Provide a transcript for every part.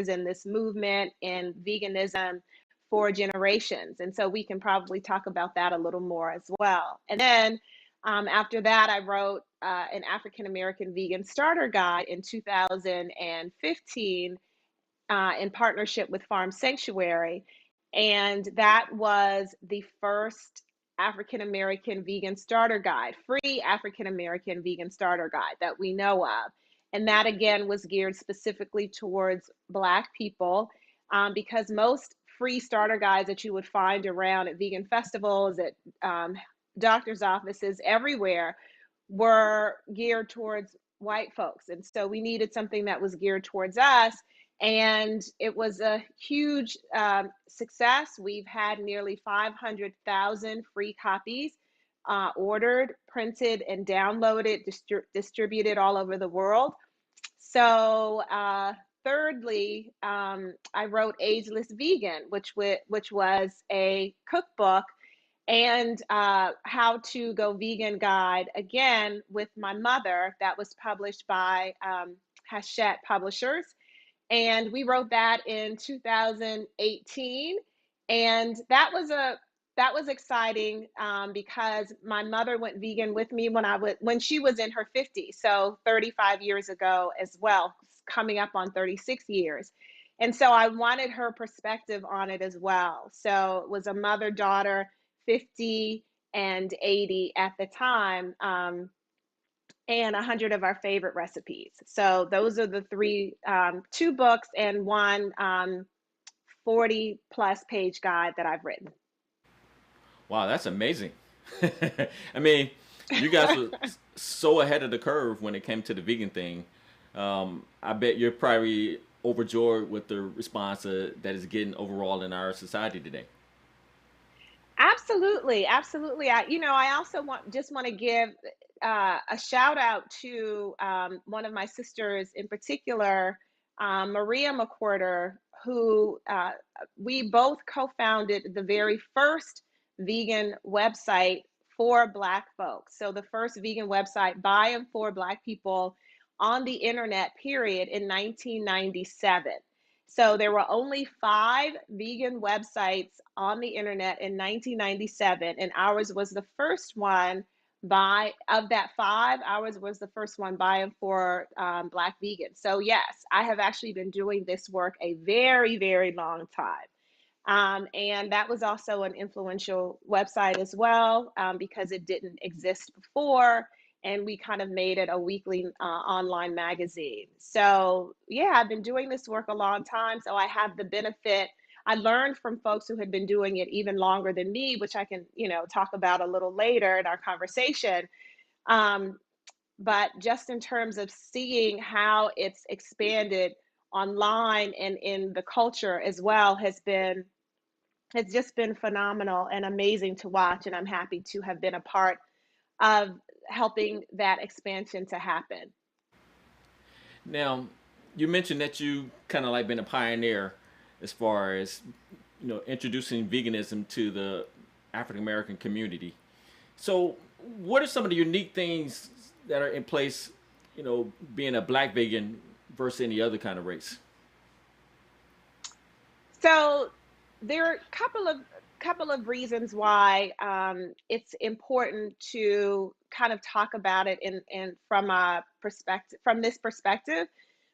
in this movement in veganism for generations. And so we can probably talk about that a little more as well. And then after that, I wrote an African American vegan starter guide in 2015 in partnership with Farm Sanctuary. And that was the first African American vegan starter guide, free African American vegan starter guide that we know of. And that again was geared specifically towards Black people because most free starter guides that you would find around at vegan festivals, at doctor's offices, everywhere were geared towards white folks. And so we needed something that was geared towards us. And it was a huge success. We've had nearly 500,000 free copies ordered, printed, and downloaded, distributed all over the world. So, thirdly, I wrote Ageless Vegan, which was a cookbook and how to go vegan guide, again with my mother, that was published by Hachette Publishers. And we wrote that in 2018, and that was exciting because my mother went vegan with me when she was in her 50s, so 35 years ago as well, coming up on 36 years. And so I wanted her perspective on it as well. So it was a mother-daughter, 50 and 80 at the time. And 100 of our favorite recipes. So those are the three, two books and one 40 plus page guide that I've written. Wow, that's amazing. I mean, you guys were so ahead of the curve when it came to the vegan thing. I bet you're probably overjoyed with the response that is getting overall in our society today. Absolutely, absolutely. I also want to give a shout out to one of my sisters in particular, Maria McQuirter, who we both co-founded the very first vegan website for Black folks. So the first vegan website by and for Black people on the internet, period, in 1997. So there were only 5 vegan websites on the internet in 1997, and ours was the first one by, of that 5, ours was the first one by and for Black vegans. So yes, I have actually been doing this work a very, very long time. And that was also an influential website as well because it didn't exist before. And we kind of made it a weekly online magazine. So, yeah, I've been doing this work a long time. So I have the benefit. I learned from folks who had been doing it even longer than me, which I can, talk about a little later in our conversation. Um, but just in terms of seeing how it's expanded online and in the culture as well has just been phenomenal and amazing to watch. And I'm happy to have been a part of helping that expansion to happen. Now, you mentioned that you kind of like been a pioneer as far as introducing veganism to the African American community. So, what are some of the unique things that are in place? Being a Black vegan versus any other kind of race. So there are a couple of reasons why it's important to kind of talk about it in from this perspective,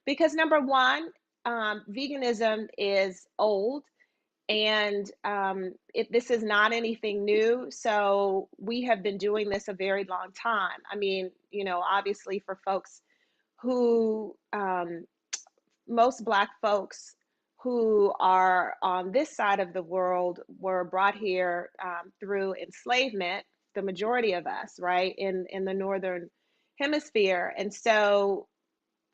because number one, veganism is old and this is not anything new. So we have been doing this a very long time. I mean, obviously for folks who most Black folks who are on this side of the world were brought here through enslavement, the majority of us, right, in the Northern Hemisphere. And so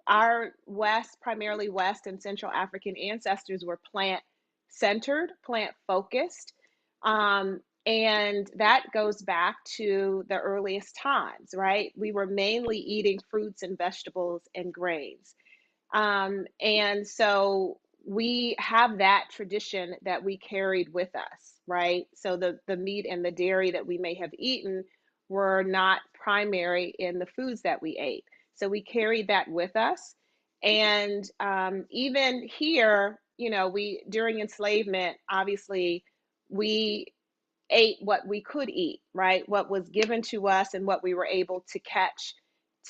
our West, primarily West and Central African ancestors were plant centered, plant focused. And that goes back to the earliest times, right? We were mainly eating fruits and vegetables and grains. And so we have that tradition that we carried with us, right? So the meat and the dairy that we may have eaten were not primary in the foods that we ate. So we carried that with us. And even here, we during enslavement, obviously, we ate what we could eat, right? What was given to us and what we were able to catch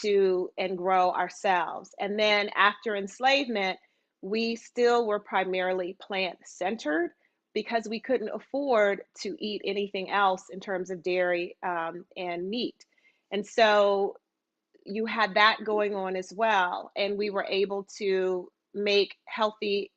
to and grow ourselves. And then after enslavement, we still were primarily plant centered because we couldn't afford to eat anything else in terms of dairy and meat. And so you had that going on as well. And we were able to make healthy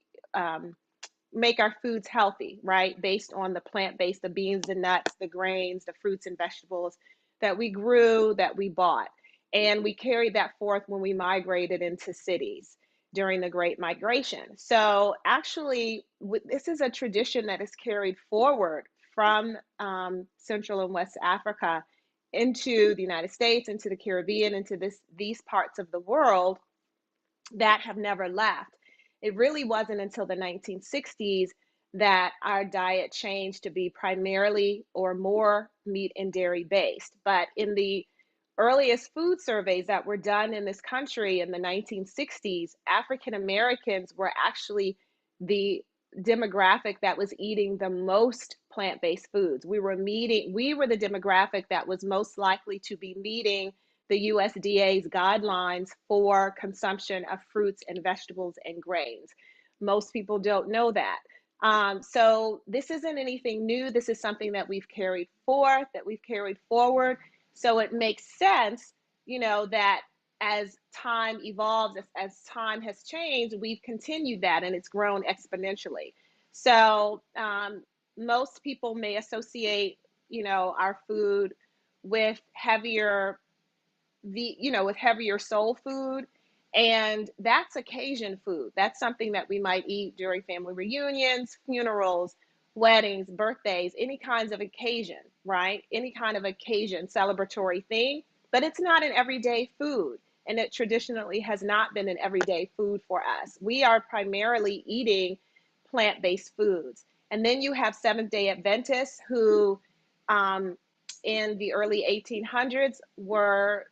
make our foods healthy, right? Based on the plant based, the beans and nuts, the grains, the fruits and vegetables that we grew, that we bought. And we carried that forth when we migrated into cities during the Great Migration. So, actually, this is a tradition that is carried forward from Central and West Africa into the United States, into the Caribbean, into these parts of the world that have never left. It really wasn't until the 1960s that our diet changed to be primarily or more meat and dairy based. But in the earliest food surveys that were done in this country in the 1960s, African Americans were actually the demographic that was eating the most plant-based foods. We were the demographic that was most likely to be meeting the USDA's guidelines for consumption of fruits and vegetables and grains. Most people don't know that. So this isn't anything new. This is something that we've carried forth, that we've carried forward. So it makes sense, that as time evolves, as time has changed, we've continued that and it's grown exponentially. So most people may associate, our food with heavier with heavier soul food. And that's occasion food. That's something that we might eat during family reunions, funerals, weddings, birthdays, any kinds of occasion, right? Any kind of occasion, celebratory thing. But it's not an everyday food. And it traditionally has not been an everyday food for us. We are primarily eating plant based foods. And then you have Seventh day Adventists who, um, in the early 1800s, were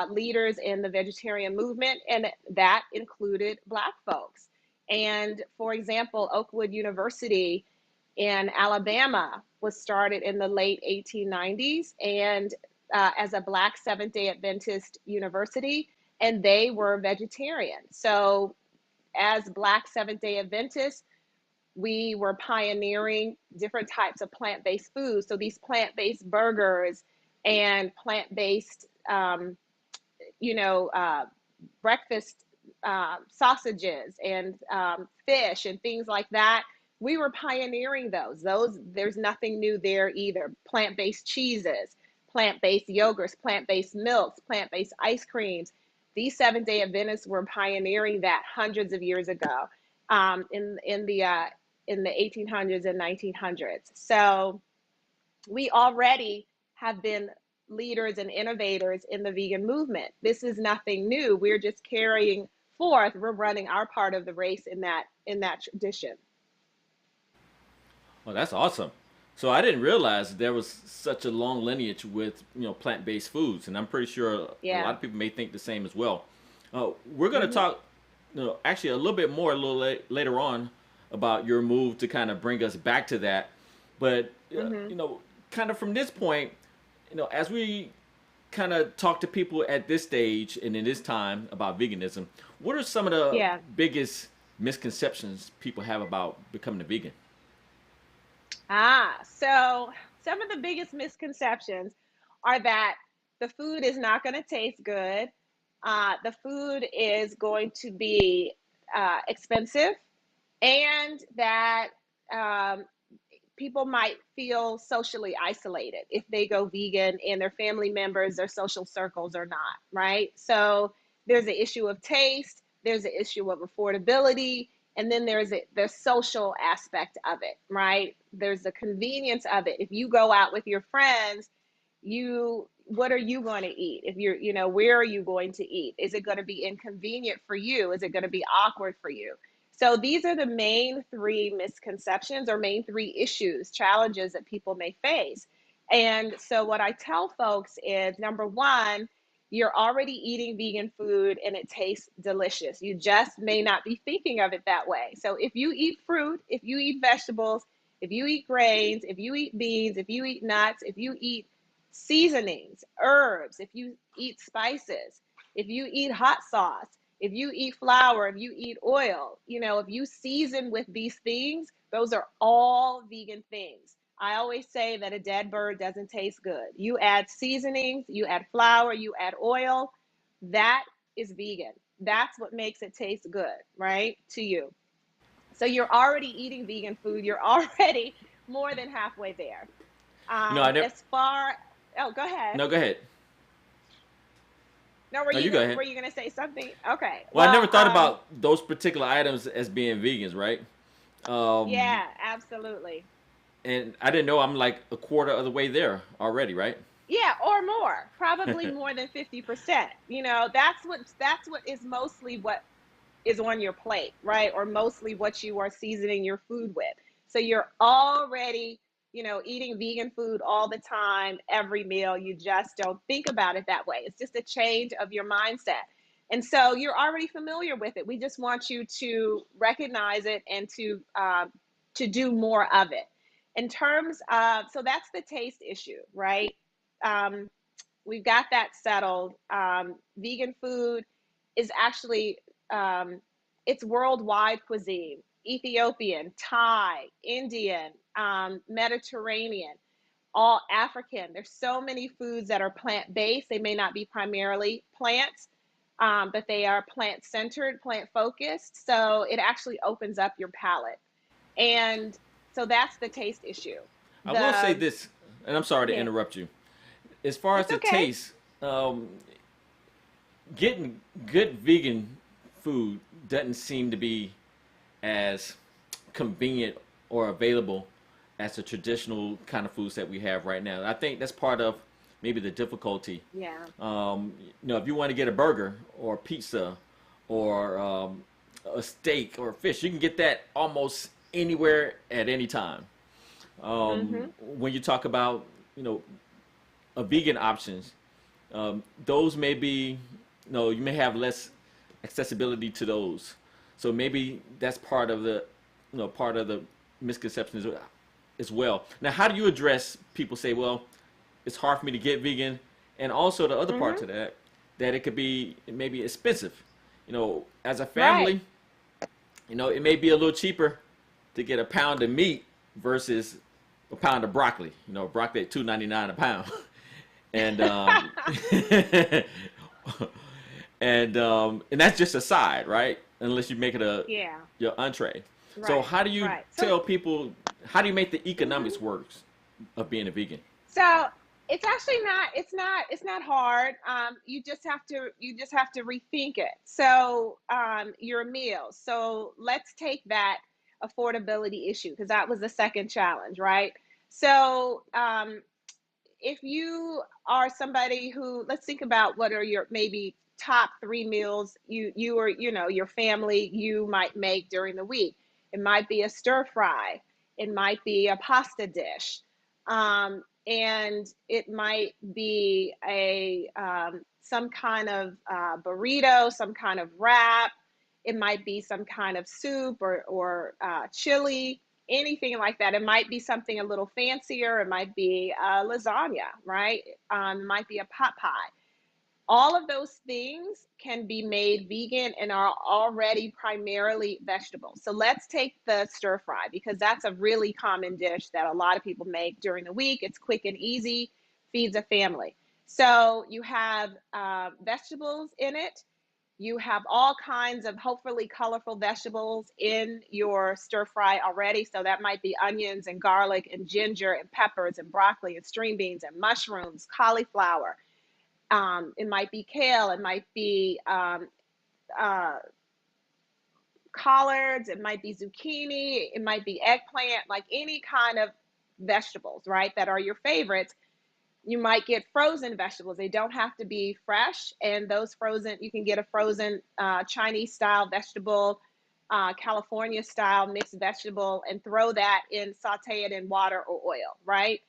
leaders in the vegetarian movement, and that included Black folks. And for example, Oakwood University in Alabama was started in the late 1890s and as a Black Seventh day Adventist university, and they were vegetarian. So, as Black Seventh day Adventists, we were pioneering different types of plant based foods. So, these plant based burgers and plant based you know, breakfast sausages and fish and things like that. We were pioneering those. There's nothing new there either. Plant-based cheeses, plant-based yogurts, plant-based milks, plant-based ice creams. These Seventh Day Adventists were pioneering that hundreds of years ago, in the 1800s and 1900s. So we already have been leaders and innovators in the vegan movement. This is nothing new. We're just carrying forth. We're running our part of the race in that tradition. Oh, that's awesome. So I didn't realize there was such a long lineage with plant-based foods, and I'm pretty sure a Yeah. lot of people may think the same as well. We're going to Mhm. talk, actually a little bit more a little later on about your move to kind of bring us back to that. But Mhm. kind of from this point, as we kind of talk to people at this stage and in this time about veganism, what are some of the Yeah. biggest misconceptions people have about becoming a vegan? So some of the biggest misconceptions are that the food is not going to taste good. The food is going to be expensive, and that um, people might feel socially isolated if they go vegan and their family members, their social circles are not, right? So there's an issue of taste, there's an issue of affordability, and then there's the social aspect of it, right? There's the convenience of it. If you go out with your friends, what are you going to eat? If where are you going to eat? Is it going to be inconvenient for you? Is it going to be awkward for you? So these are the main three misconceptions or main three issues, challenges that people may face. And so what I tell folks is, number one, you're already eating vegan food and it tastes delicious. You just may not be thinking of it that way. So if you eat fruit, if you eat vegetables, if you eat grains, if you eat beans, if you eat nuts, if you eat seasonings, herbs, if you eat spices, if you eat hot sauce, if you eat flour, if you eat oil, if you season with these things, those are all vegan things. I always say that a dead bird doesn't taste good. You add seasonings, you add flour, you add oil, that is vegan. That's what makes it taste good, right? To you. So you're already eating vegan food. You're already more than halfway there. I never. As far, oh, go ahead. No, go ahead. No, No, you go were ahead. you gonna say something? Okay. Well, I Well, never thought about those particular items as being vegans, right? Um, yeah, absolutely. and I didn't know I'm like a quarter of the way there already, right? Yeah, or more, probably more than 50%. That's what is mostly what is on your plate, right? Or mostly what you are seasoning your food with. So you're already, eating vegan food all the time, every meal. You just don't think about it that way. It's just a change of your mindset. And so you're already familiar with it. We just want you to recognize it and to do more of it. In terms of, so that's the taste issue, right? Um, we've got that settled. Vegan food is actually it's worldwide cuisine: Ethiopian, Thai, Indian, Mediterranean, all African. There's so many foods that are plant based. They may not be primarily plants, but they are plant centered, plant focused. So it actually opens up your palate. And so that's the taste issue. I will say The this, and I'm sorry to Yeah, interrupt you. As far as it's the okay. taste, um, getting good vegan food doesn't seem to be as convenient or available as the traditional kind of foods that we have right now. I think that's part of maybe the difficulty. Yeah. If you want to get a burger or pizza or a steak or fish, you can get that almost anywhere at any time. Mm-hmm. When you talk about, you know, a vegan options, those may be, you may have less accessibility to those. So maybe that's part of the misconceptions as well. Now, how do you address people say, well, it's hard for me to get vegan, and also the other part Mm-hmm. to that, that it could be maybe expensive. As a Right. family, it may be a little cheaper to get a pound of meat versus a pound of broccoli. Broccoli at $2.99 a pound, and and that's just a side, right? Unless you make it a Yeah. your entree. So Right. how do you Right. So, tell people? How do you make the mhm. economics works of being a vegan? So it's actually not. It's not hard. You just have to rethink it. So your meals. So let's take that affordability issue, because that was the second challenge, right? So if you are somebody who, let's think about what are your maybe top three meals you or your family you might make during the week. It might be a stir fry, it might be a pasta dish, and it might be a some kind of burrito, some kind of wrap. It might be some kind of soup or chili, anything like that. It might be something a little fancier. It might be lasagna, right? It might be a pot pie. All of those things can be made vegan and are already primarily vegetables. So let's take the stir fry, because that's a really common dish that a lot of people make during the week. It's quick and easy, feeds a family. So you have vegetables in it. You have all kinds of hopefully colorful vegetables in your stir fry already. So that might be onions and garlic and ginger and peppers and broccoli and string beans and mushrooms, cauliflower. It might be kale. It might be uh, collards. It might be zucchini. It might be eggplant, like any kind of vegetables, right? That are your favorites. You might get frozen vegetables. They don't have to be fresh. And those frozen, you can get a frozen Chinese style vegetable, California style mixed vegetable, and throw that in, saute it in water or oil, right?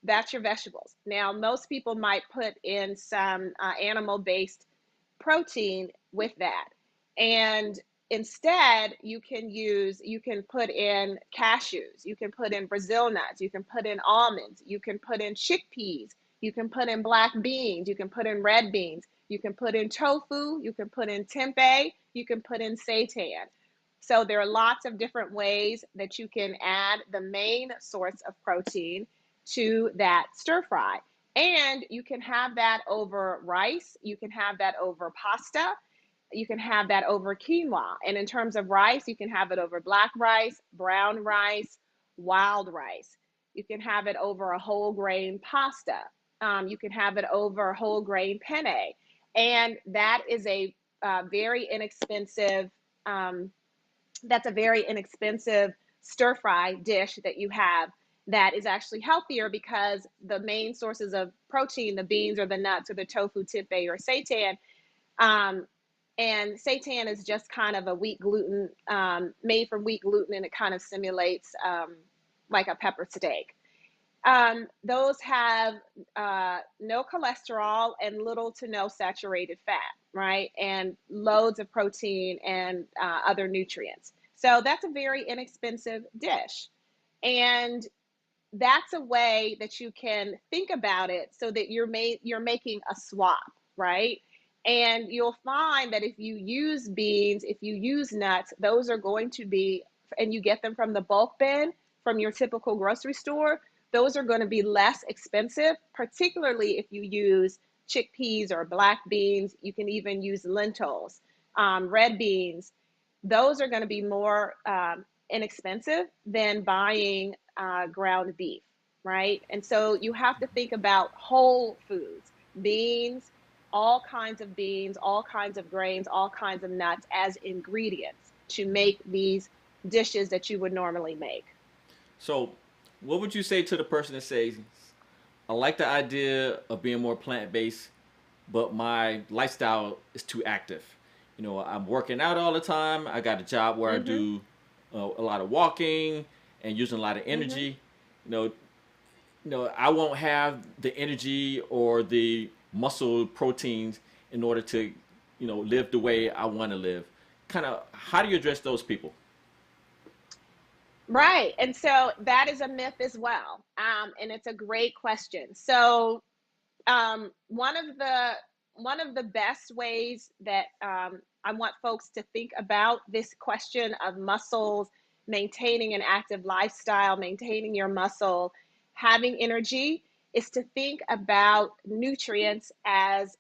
That's your vegetables. Now, most people might put in some animal-based protein with that. And instead, you can put in cashews, you can put in Brazil nuts, you can put in almonds, you can put in chickpeas, you can put in black beans, you can put in red beans, you can put in tofu, you can put in tempeh, you can put in seitan. So there are lots of different ways that you can add the main source of protein to that stir fry. And you can have that over rice, you can have that over pasta, you can have that over quinoa. And in terms of rice, you can have it over black rice, brown rice, wild rice. You can have it over a whole grain pasta. You can have it over whole grain penne. And that is a very inexpensive that's a very inexpensive stir fry dish that you have that is actually healthier because the main sources of protein, the beans or the nuts or the tofu, tempeh or seitan, um, and seitan is just kind of a wheat gluten, made from wheat gluten, and it kind of simulates like a pepper steak. Those have no cholesterol and little to no saturated fat, right? And loads of protein and other nutrients. So that's a very inexpensive dish. And that's a way that you can think about it so that you're making a swap, right? And you'll find that if you use beans, if you use nuts, those are going to be, and you get them from the bulk bin from your typical grocery store, those are going to be less expensive, particularly if you use chickpeas or black beans. You can even use lentils, red beans. Those are going to be more inexpensive than buying ground beef, right? And so you have to think about whole foods, beans, all kinds of beans, all kinds of grains, all kinds of nuts as ingredients to make these dishes that you would normally make. So, what would you say to the person that says, I like the idea of being more plant based, but my lifestyle is too active? You know, I'm working out all the time. I got a job where I Mm-hmm. do a lot of walking and using a lot of Mm-hmm. energy. You know, I won't have the energy or the muscle proteins in order to, live the way I want to live. Kind of, how do you address those people? Right. And so that is a myth as well. And it's a great question. So um, one of the one of the best ways that I want folks to think about this question of muscles, maintaining an active lifestyle, maintaining your muscle, having energy, is to think about nutrients as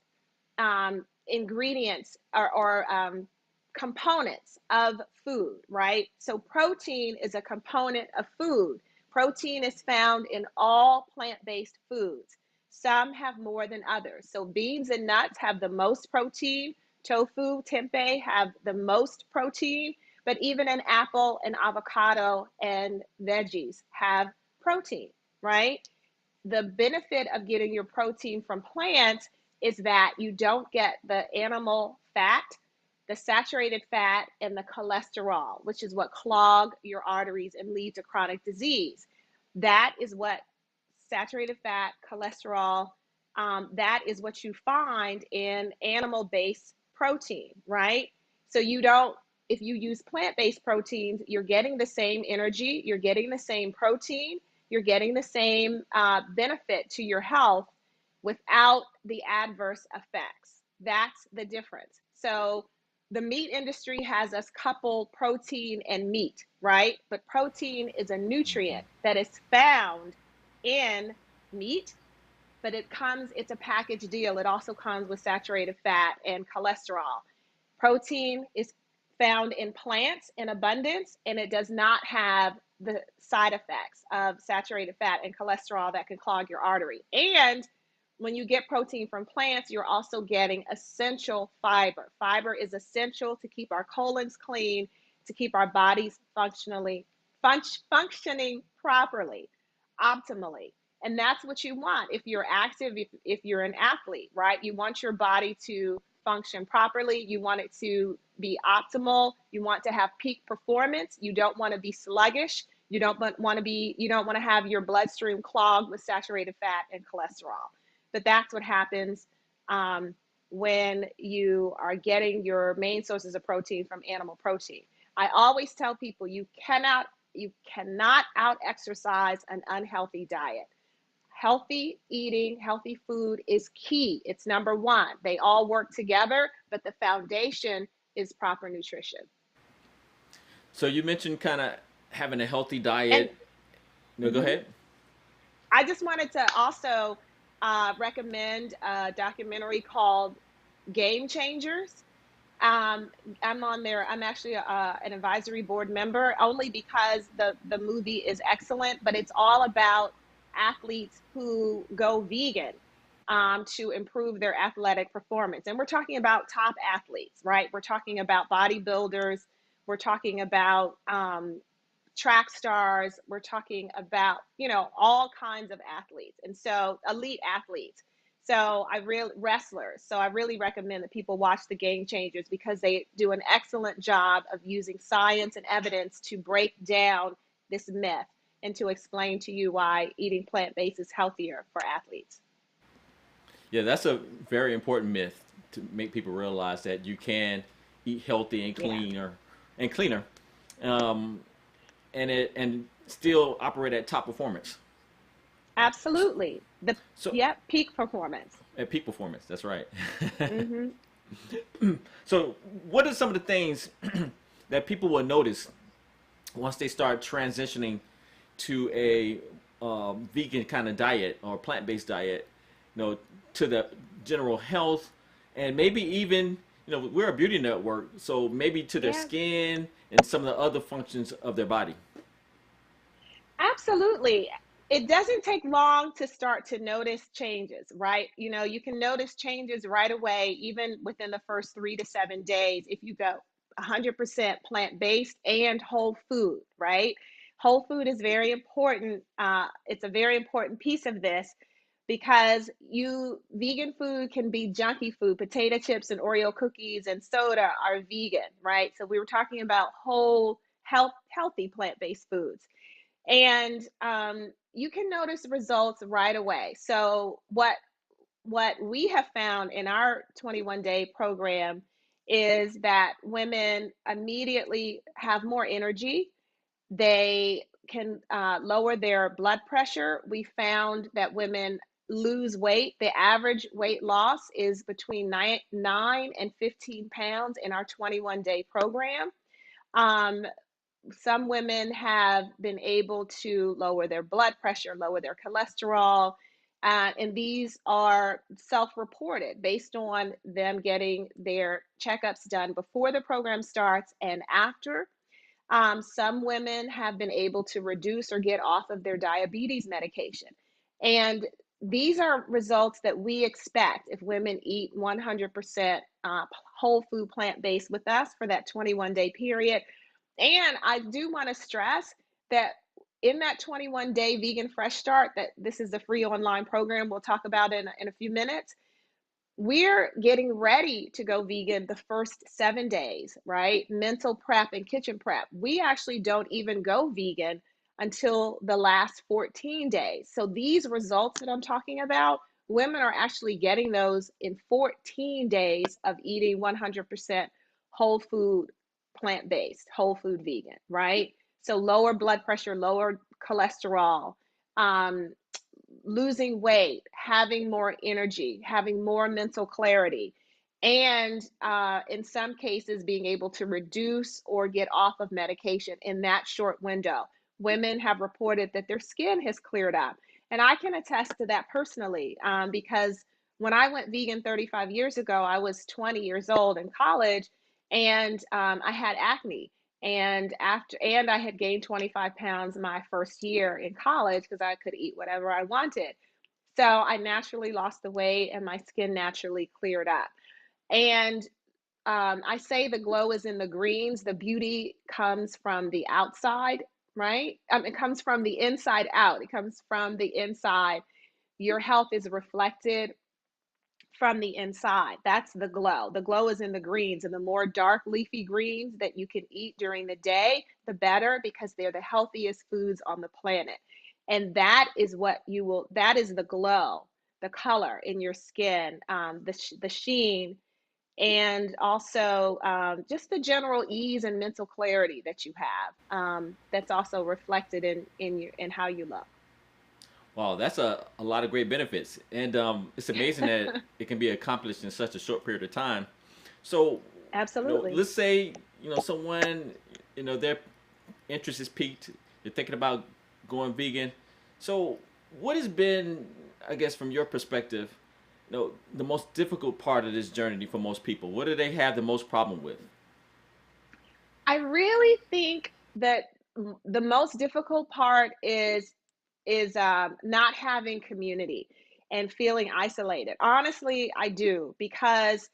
ingredients or components of food, right? So protein is a component of food. Protein is found in all plant-based foods. Some have more than others. So beans and nuts have the most protein. Tofu, tempeh have the most protein, but even an apple, an avocado, and veggies have protein, right? The benefit of getting your protein from plants is that you don't get the animal fat, the saturated fat, and the cholesterol, which is what clog your arteries and lead to chronic disease. That is what saturated fat, cholesterol, that is what you find in animal based protein, right? So you don't, if you use plant based proteins, you're getting the same energy, you're getting the same protein, you're getting the same benefit to your health without the adverse effects. That's the difference. So the meat industry has us couple protein and meat, right? But protein is a nutrient that is found in meat, but it's a package deal. It also comes with saturated fat and cholesterol. Protein is found in plants in abundance, and it does not have the side effects of saturated fat and cholesterol that can clog your artery. And when you get protein from plants, you're also getting essential fiber. Fiber is essential to keep our colons clean, to keep our bodies functioning properly, optimally. And that's what you want if you're active, if you're an athlete, right? You want your body to function properly. You want it to be optimal. You want to have peak performance. You don't want to be sluggish. You don't want to have your bloodstream clogged with saturated fat and cholesterol. But that's what happens um, when you are getting your main sources of protein from animal protein. I always tell people you cannot out exercise an unhealthy diet. Healthy eating, healthy food is key. It's number one. They all work together, but the foundation is proper nutrition. So you mentioned kind of having a healthy And diet. No, go mhm, ahead. I just wanted to also recommend a documentary called Game Changers. Um, I'm on there. I'm actually an advisory board member only because the movie is excellent, but it's all about athletes who go vegan to improve their athletic performance. And we're talking about top athletes, right? We're talking about bodybuilders. We're talking about track stars. We're talking about, all kinds of athletes. And so elite athletes. Wrestlers. So I really recommend that people watch the Game Changers because they do an excellent job of using science and evidence to break down this myth and to explain to you why eating plant-based is healthier for athletes. Yeah, that's a very important myth to make people realize that you can eat healthy Yeah, and cleaner, um, and still operate at top performance. absolutely. So Peak performance. at peak performance, that's right. Hmm. So what are some of the things that people will notice once they start transitioning to a vegan kind of diet or plant-based diet, to the general health, and maybe even, we're a beauty network, so maybe to their Yeah. skin and some of the other functions of their body. Absolutely. It doesn't take long to start to notice changes, right? You can notice changes right away, even within the first 3 to 7 days, if you go 100% plant-based and whole food, right? Whole food is very important. It's a very important piece of this because vegan food can be junky food. Potato chips and Oreo cookies and soda are vegan, right? So we were talking about whole, healthy plant-based foods, and you can notice results right away. So what we have found in our 21-day program is that women immediately have more energy. They can lower their blood pressure. We found that women lose weight. The average weight loss is between 9 and 15 pounds in our 21-day program. Um, some women have been able to lower their blood pressure, lower their cholesterol, and these are self reported based on them getting their checkups done before the program starts and after. Some women have been able to reduce or get off of their diabetes medication. And these are results that we expect if women eat 100% whole food plant based with us for that 21-day period. And I do want to stress that in that 21-day vegan fresh start, that this is a free online program we'll talk about in a few minutes. We're getting ready to go vegan the first 7 days, right? Mental prep and kitchen prep. We actually don't even go vegan until the last 14 days. So these results that I'm talking about, women are actually getting those in 14 days of eating 100% whole food, plant based, whole food vegan, right? So lower blood pressure, lower cholesterol, um, losing weight, having more energy, having more mental clarity, and in some cases, being able to reduce or get off of medication in that short window. Women have reported that their skin has cleared up. And I can attest to that personally because when I went vegan 35 years ago, I was 20 years old in college, and I had acne, and I had gained 25 pounds my first year in college because I could eat whatever I wanted. So I naturally lost the weight and my skin naturally cleared up. And I say the glow is in the greens. The beauty comes from the outside, right? It comes from the inside out. It comes from the inside. Your health is reflected from the inside. That's the glow. The glow is in the greens, and the more dark leafy greens that you can eat during the day, the better, because they're the healthiest foods on the planet. And that is what you will, that is the glow, the color in your skin, the sheen, and also just the general ease and mental clarity that you have. That's also reflected in how you look. Wow, that's a lot of great benefits. And it's amazing that it can be accomplished in such a short period of time. So, Absolutely. let's say, someone, their interest is peaked. They're thinking about going vegan. So, what has been, I guess, from your perspective, the most difficult part of this journey for most people? What do they have the most problem with? I really think that the most difficult part is not having community and feeling isolated. Honestly, I do, because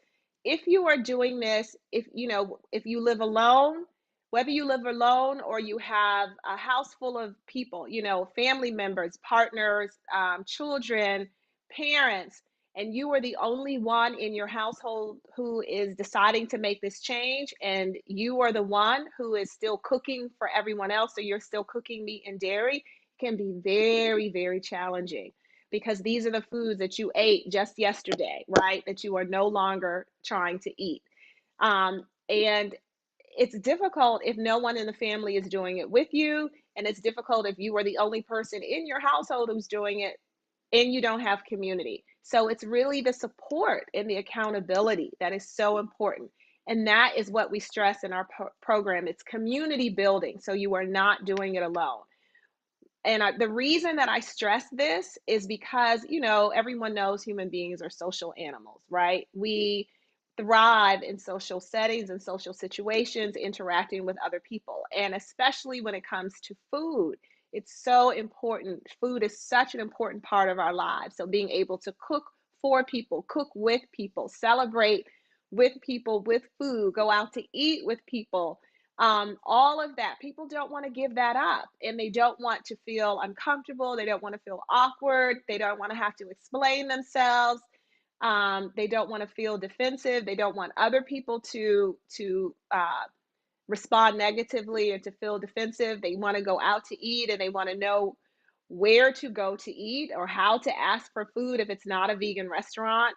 if you are doing this, if you live alone, whether you live alone or you have a house full of people, family members, partners, children, parents, and you are the only one in your household who is deciding to make this change, and you are the one who is still cooking for everyone else, so you're still cooking meat and dairy, can be very, very challenging, because these are the foods that you ate just yesterday, right? That you are no longer trying to eat. And it's difficult if no one in the family is doing it with you. And it's difficult if you are the only person in your household who's doing it and you don't have community. So it's really the support and the accountability that is so important. And that is what we stress in our program. It's community building. So you are not doing it alone. And the reason that I stress this is because, everyone knows human beings are social animals, right? We thrive in social settings and social situations, interacting with other people. And especially when it comes to food, it's so important. Food is such an important part of our lives. So being able to cook for people, cook with people, celebrate with people with food, go out to eat with people, all of that, people don't want to give that up, and they don't want to feel uncomfortable, they don't want to feel awkward, they don't want to have to explain themselves, they don't want to feel defensive, they don't want other people to respond negatively and to feel defensive. They want to go out to eat, and they want to know where to go to eat or how to ask for food if it's not a vegan restaurant,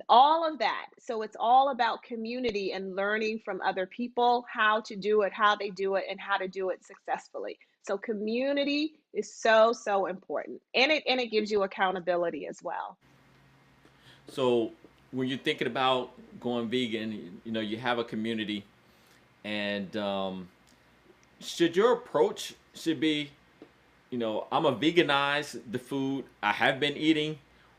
all of that. So it's all about community and learning from other people how to do it, how they do it, and how to do it successfully. So community is so, so important. And it gives you accountability as well. So, when you're thinking about going vegan, you have a community, and should your approach should be, I'm gonna veganize the food I have been eating,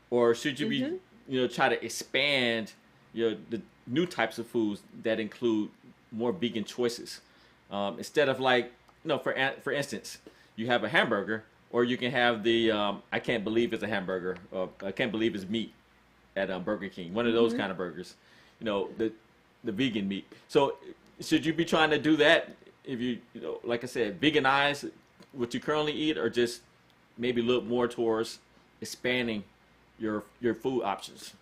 or should you be, Hmm. try to expand, the new types of foods that include more vegan choices, instead of like, for instance, you have a hamburger, or you can have the I can't believe it's a hamburger, or I can't believe it's meat at Burger King, one of those Hmm. kind of burgers, the vegan meat. So should you be trying to do that if like I said, veganize what you currently eat, or just maybe look more towards expanding your food options?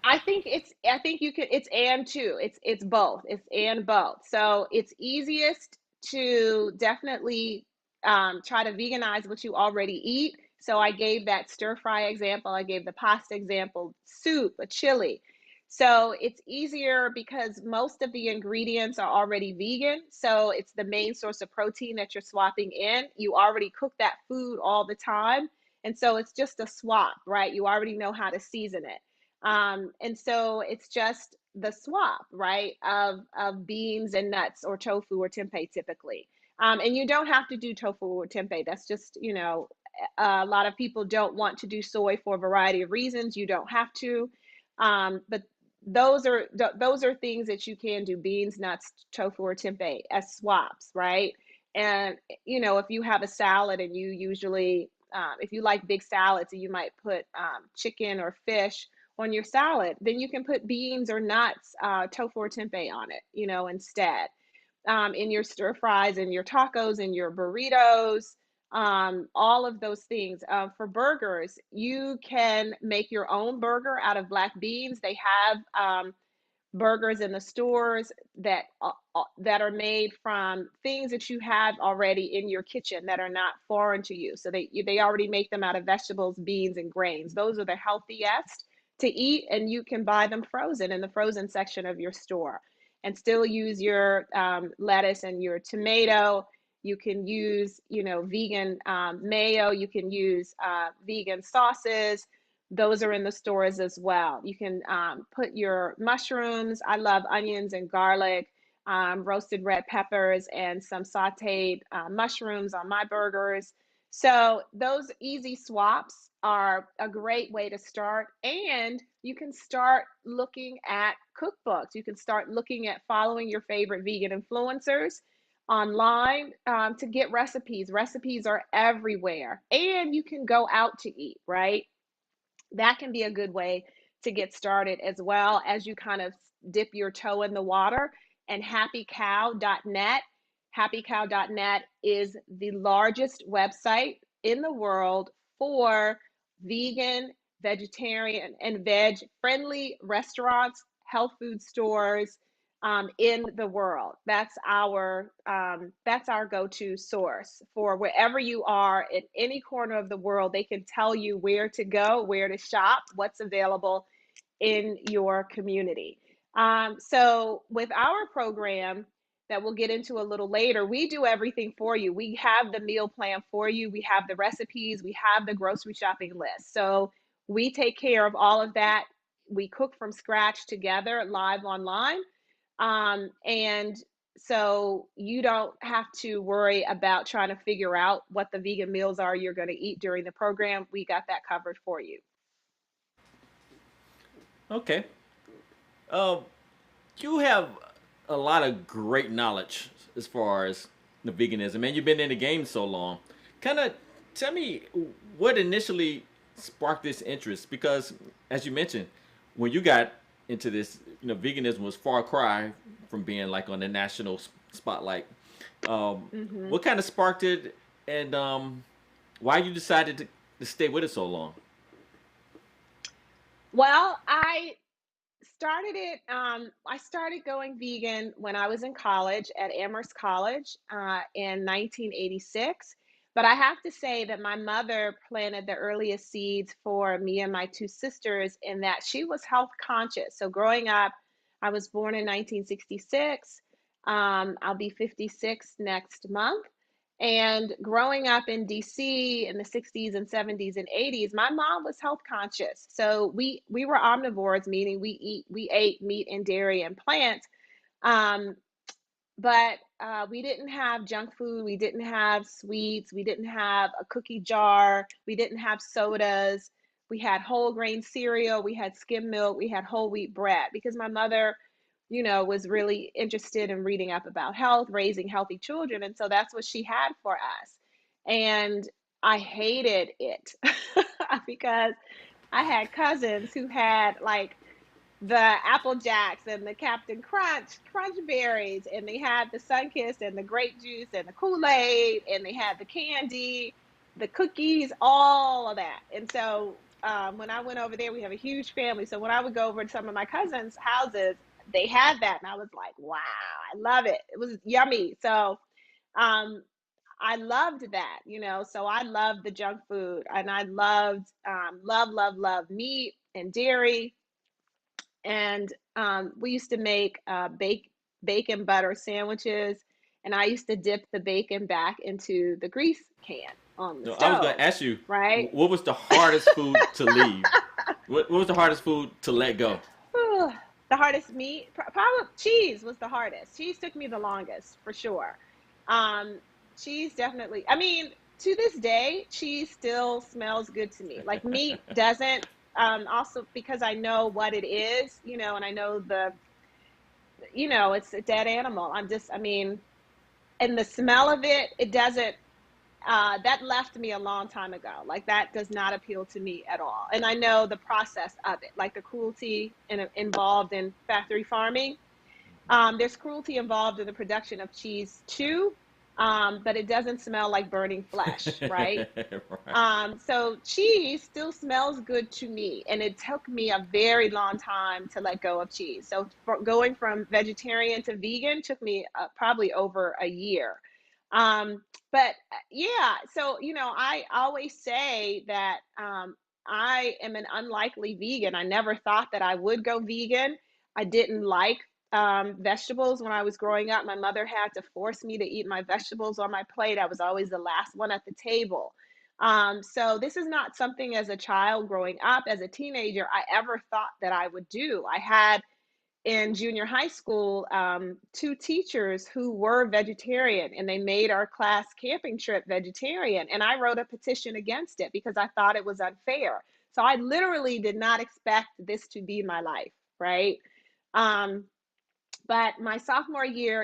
I think you could, it's and two. It's both. It's and both. So it's easiest to definitely try to veganize what you already eat. So I gave that stir fry example, I gave the pasta example, soup, a chili. So it's easier because most of the ingredients are already vegan. So it's the main source of protein that you're swapping in. You already cook that food all the time. And so it's just a swap, right? You already know how to season it. And so it's just the swap, right, of beans and nuts, or tofu or tempeh typically. And you don't have to do tofu or tempeh. That's just, a lot of people don't want to do soy for a variety of reasons. You don't have to. But those are things that you can do: beans, nuts, tofu, or tempeh as swaps, right? And if you have a salad and you usually, if you like big salads, you might put chicken or fish on your salad, then you can put beans or nuts, tofu or tempeh on it, instead. In your stir fries and your tacos and your burritos, all of those things. For burgers, you can make your own burger out of black beans. They have burgers in the stores that are made from things that you have already in your kitchen that are not foreign to you. So they already make them out of vegetables, beans, and grains. Those are the healthiest to eat, and you can buy them frozen in the frozen section of your store, and still use your lettuce and your tomato. You can use, vegan mayo. You can use vegan sauces. Those are in the stores as well. You can put your mushrooms. I love onions and garlic, roasted red peppers, and some sauteed mushrooms on my burgers. So those easy swaps are a great way to start. And you can start looking at cookbooks. You can start looking at following your favorite vegan influencers online to get recipes. Recipes are everywhere. And you can go out to eat, right? That can be a good way to get started, as well as you kind of dip your toe in the water. And happycow.net is the largest website in the world for vegan, vegetarian, and veg friendly restaurants, health food stores, in the world. That's our go-to source for wherever you are in any corner of the world. They can tell you where to go, where to shop, what's available in your community. So with our program that we'll get into a little later, we do everything for you. We have the meal plan for you. We have the recipes. We have the grocery shopping list. So we take care of all of that. We cook from scratch together live online. And so you don't have to worry about trying to figure out what the vegan meals are you're going to eat during the program. We got that covered for you. Okay. Uh, you have a lot of great knowledge as far as the veganism, and you've been in the game so long. Kind of tell me what initially sparked this interest, because as you mentioned, when you got into this, veganism was far cry from being like on the national spotlight. Hmm. What kind of sparked it, and why you decided to stay with it so long? Well, I started going vegan when I was in college at Amherst College in 1986. But I have to say that my mother planted the earliest seeds for me and my two sisters, in that she was health conscious. So growing up, I was born in 1966. I'll be 56 next month. And growing up in DC in the 60s and 70s and 80s, my mom was health conscious. So we were omnivores, meaning we ate meat and dairy and plants. Um, but we didn't have junk food. We didn't have sweets. We didn't have a cookie jar. We didn't have sodas. We had whole grain cereal. We had skim milk. We had whole wheat bread, because my mother, was really interested in reading up about health, raising healthy children. And so that's what she had for us. And I hated it because I had cousins who had like the Apple Jacks and the Captain Crunch berries, and they had the Sunkist and the grape juice and the Kool-Aid, and they had the candy, the cookies, all of that. And so when I went over there, we have a huge family. So when I would go over to some of my cousins' houses, they had that, and I was like, wow, I love it. It was yummy. So um, I loved that, So I loved the junk food, and I loved, love meat and dairy. And we used to make bacon butter sandwiches, and I used to dip the bacon back into the grease can on the No, I was going to stove, ask you, right? what was the hardest food to leave? What was the hardest food to let go? The hardest meat, probably cheese was the hardest. Cheese took me the longest, for sure. Um, Cheese definitely. I mean, to this day, cheese still smells good to me. Like meat doesn't. Also because I know what it is, and I know it's a dead animal. I mean, and the smell of it, it doesn't. That left me a long time ago. Like that does not appeal to me at all. And I know the process of it, like the cruelty involved in factory farming. There's cruelty involved in the production of cheese too. but it doesn't smell like burning flesh, right? Right. So cheese still smells good to me, and it took me a very long time to let go of cheese. So going from vegetarian to vegan took me probably over a year. But yeah, so I always say that I am an unlikely vegan. I never thought that I would go vegan. I didn't like vegetables when I was growing up. My mother had to force me to eat my vegetables on my plate. I was always the last one at the table. So this is not something as a child growing up, as a teenager, I ever thought that I would do. I had in junior high school two teachers who were vegetarian, and they made our class camping trip vegetarian. And I wrote a petition against it because I thought it was unfair. So I literally did not expect this to be my life, right? Um, but my sophomore year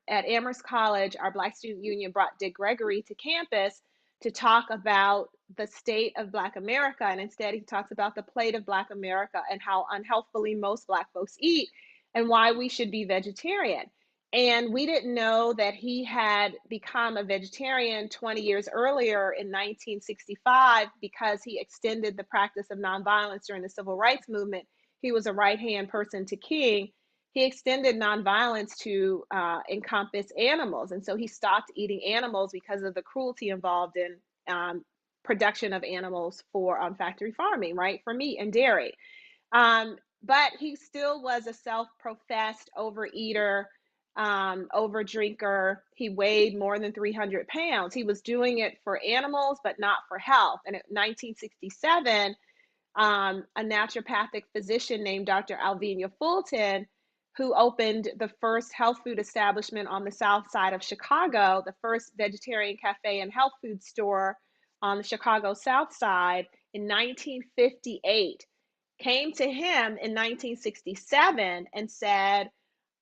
at Amherst College, our Black Student Union brought Dick Gregory to campus to talk about the state of Black America. And instead, he talks about the plate of Black America and how unhealthfully most Black folks eat and why we should be vegetarian. And we didn't know that he had become a vegetarian 20 years earlier in 1965 because he extended the practice of nonviolence during the civil rights movement. He was a right hand person to King. He extended nonviolence to encompass animals. And so he stopped eating animals because of the cruelty involved in production of animals for factory farming, right? For meat and dairy. But he still was a self professed overeater, over drinker. He weighed more than 300 pounds. He was doing it for animals, but not for health. And in 1967, a naturopathic physician named Dr. Alvenia Fulton, who opened the first health food establishment on the south side of Chicago, the first vegetarian cafe and health food store on the Chicago south side in 1958, came to him in 1967 and said,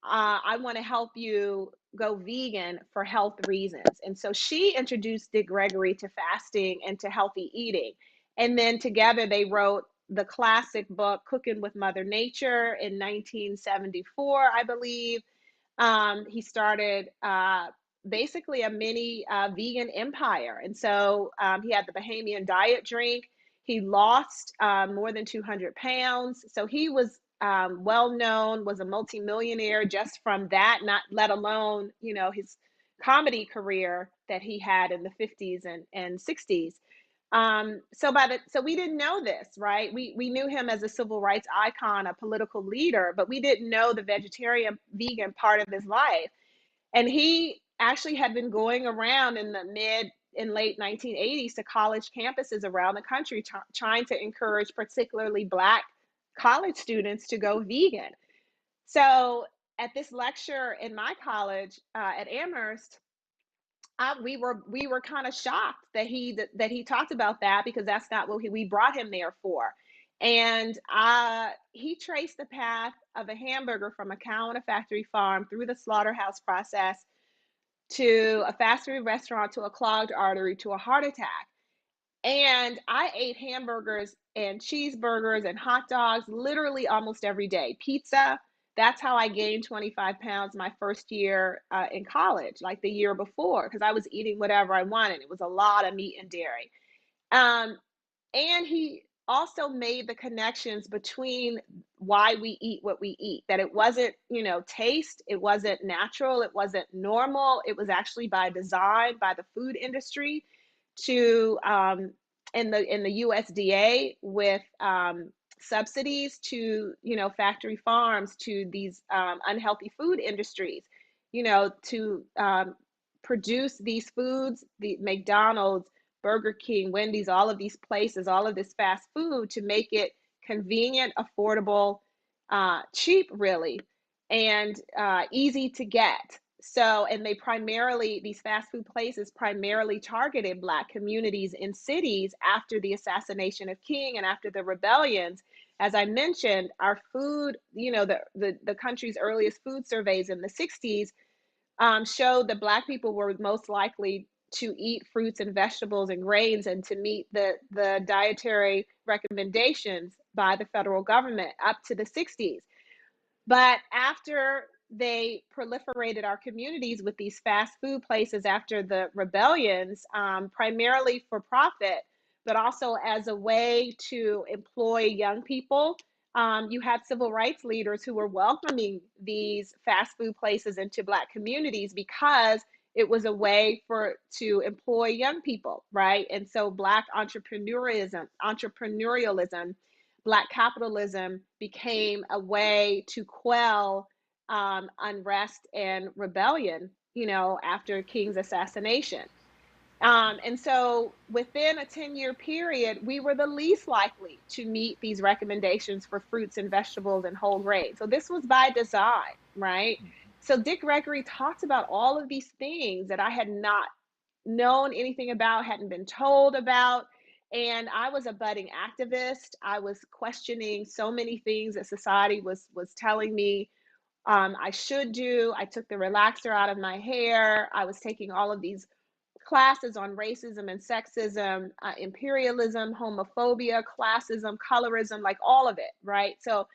I want to help you go vegan for health reasons. And so she introduced Dick Gregory to fasting and to healthy eating. And then together they wrote the classic book, Cooking with Mother Nature, in 1974, I believe. He started basically a mini vegan empire. And so he had the Bahamian diet drink. He lost more than 200 pounds. So he was well known, was a multimillionaire just from that, not let alone, his comedy career that he had in the 50s and 60s. So we didn't know this, right? We knew him as a civil rights icon, a political leader, but we didn't know the vegetarian vegan part of his life. And he actually had been going around in the mid and late 1980s to college campuses around the country, trying to encourage particularly Black college students to go vegan. So at this lecture in my college at Amherst, we were kind of shocked that he talked about that, because that's not what we brought him there for. And he traced the path of a hamburger from a cow on a factory farm through the slaughterhouse process to a fast food restaurant to a clogged artery to a heart attack. And I ate hamburgers and cheeseburgers and hot dogs literally almost every day. Pizza. That's how I gained 25 pounds my first year in college, like the year before, because I was eating whatever I wanted. It was a lot of meat and dairy. Um, and he also made the connections between why we eat what we eat, that it wasn't, taste, it wasn't natural, it wasn't normal, it was actually by design by the food industry to in the USDA with subsidies to factory farms, to these unhealthy food industries, to produce these foods, the McDonald's, Burger King, Wendy's, all of these places, all of this fast food, to make it convenient, affordable, cheap, really, and easy to get. So, and these fast food places primarily targeted Black communities in cities after the assassination of King and after the rebellions. As I mentioned, our food, the country's earliest food surveys in the 60s showed that Black people were most likely to eat fruits and vegetables and grains and to meet the dietary recommendations by the federal government up to the 60s. But after they proliferated our communities with these fast food places after the rebellions, primarily for profit, but also as a way to employ young people. You had civil rights leaders who were welcoming these fast food places into Black communities because it was a way for to employ young people, right? And so Black entrepreneurialism, Black capitalism became a way to quell unrest and rebellion, after King's assassination. And so within a 10-year period, we were the least likely to meet these recommendations for fruits and vegetables and whole grains. So this was by design, right? So Dick Gregory talks about all of these things that I had not known anything about, hadn't been told about. And I was a budding activist. I was questioning so many things that society was telling me I should do. I took the relaxer out of my hair. I was taking all of these classes on racism and sexism, imperialism, homophobia, classism, colorism, like all of it, right? So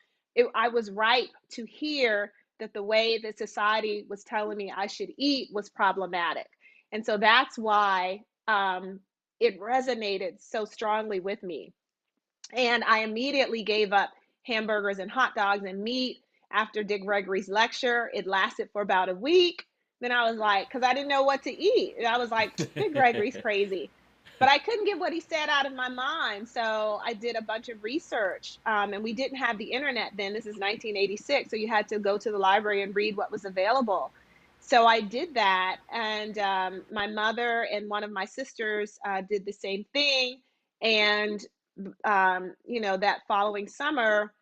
I was ripe to hear that the way that society was telling me I should eat was problematic. And so that's why it resonated so strongly with me. And I immediately gave up hamburgers and hot dogs and meat after Dick Gregory's lecture. It lasted for about a week. Then I was like, because I didn't know what to eat. And I was like, Dick Gregory's crazy. But I couldn't get what he said out of my mind. So I did a bunch of research. And we didn't have the internet then. This is 1986. So you had to go to the library and read what was available. So I did that. And my mother and one of my sisters did the same thing. And that following summer,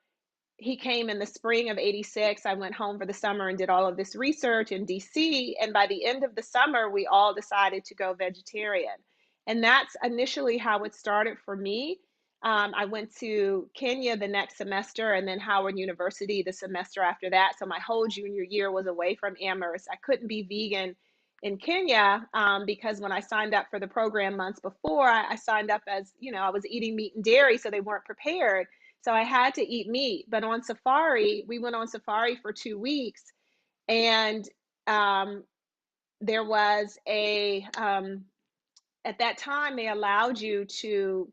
he came in the spring of 86. I went home for the summer and did all of this research in DC. And by the end of the summer, we all decided to go vegetarian. And that's initially how it started for me. I went to Kenya the next semester and then Howard University the semester after that. So my whole junior year was away from Amherst. I couldn't be vegan in Kenya because when I signed up for the program months before, I signed up as, I was eating meat and dairy, so they weren't prepared. So I had to eat meat. But on safari, we went on safari for 2 weeks, and um, there was at that time they allowed you to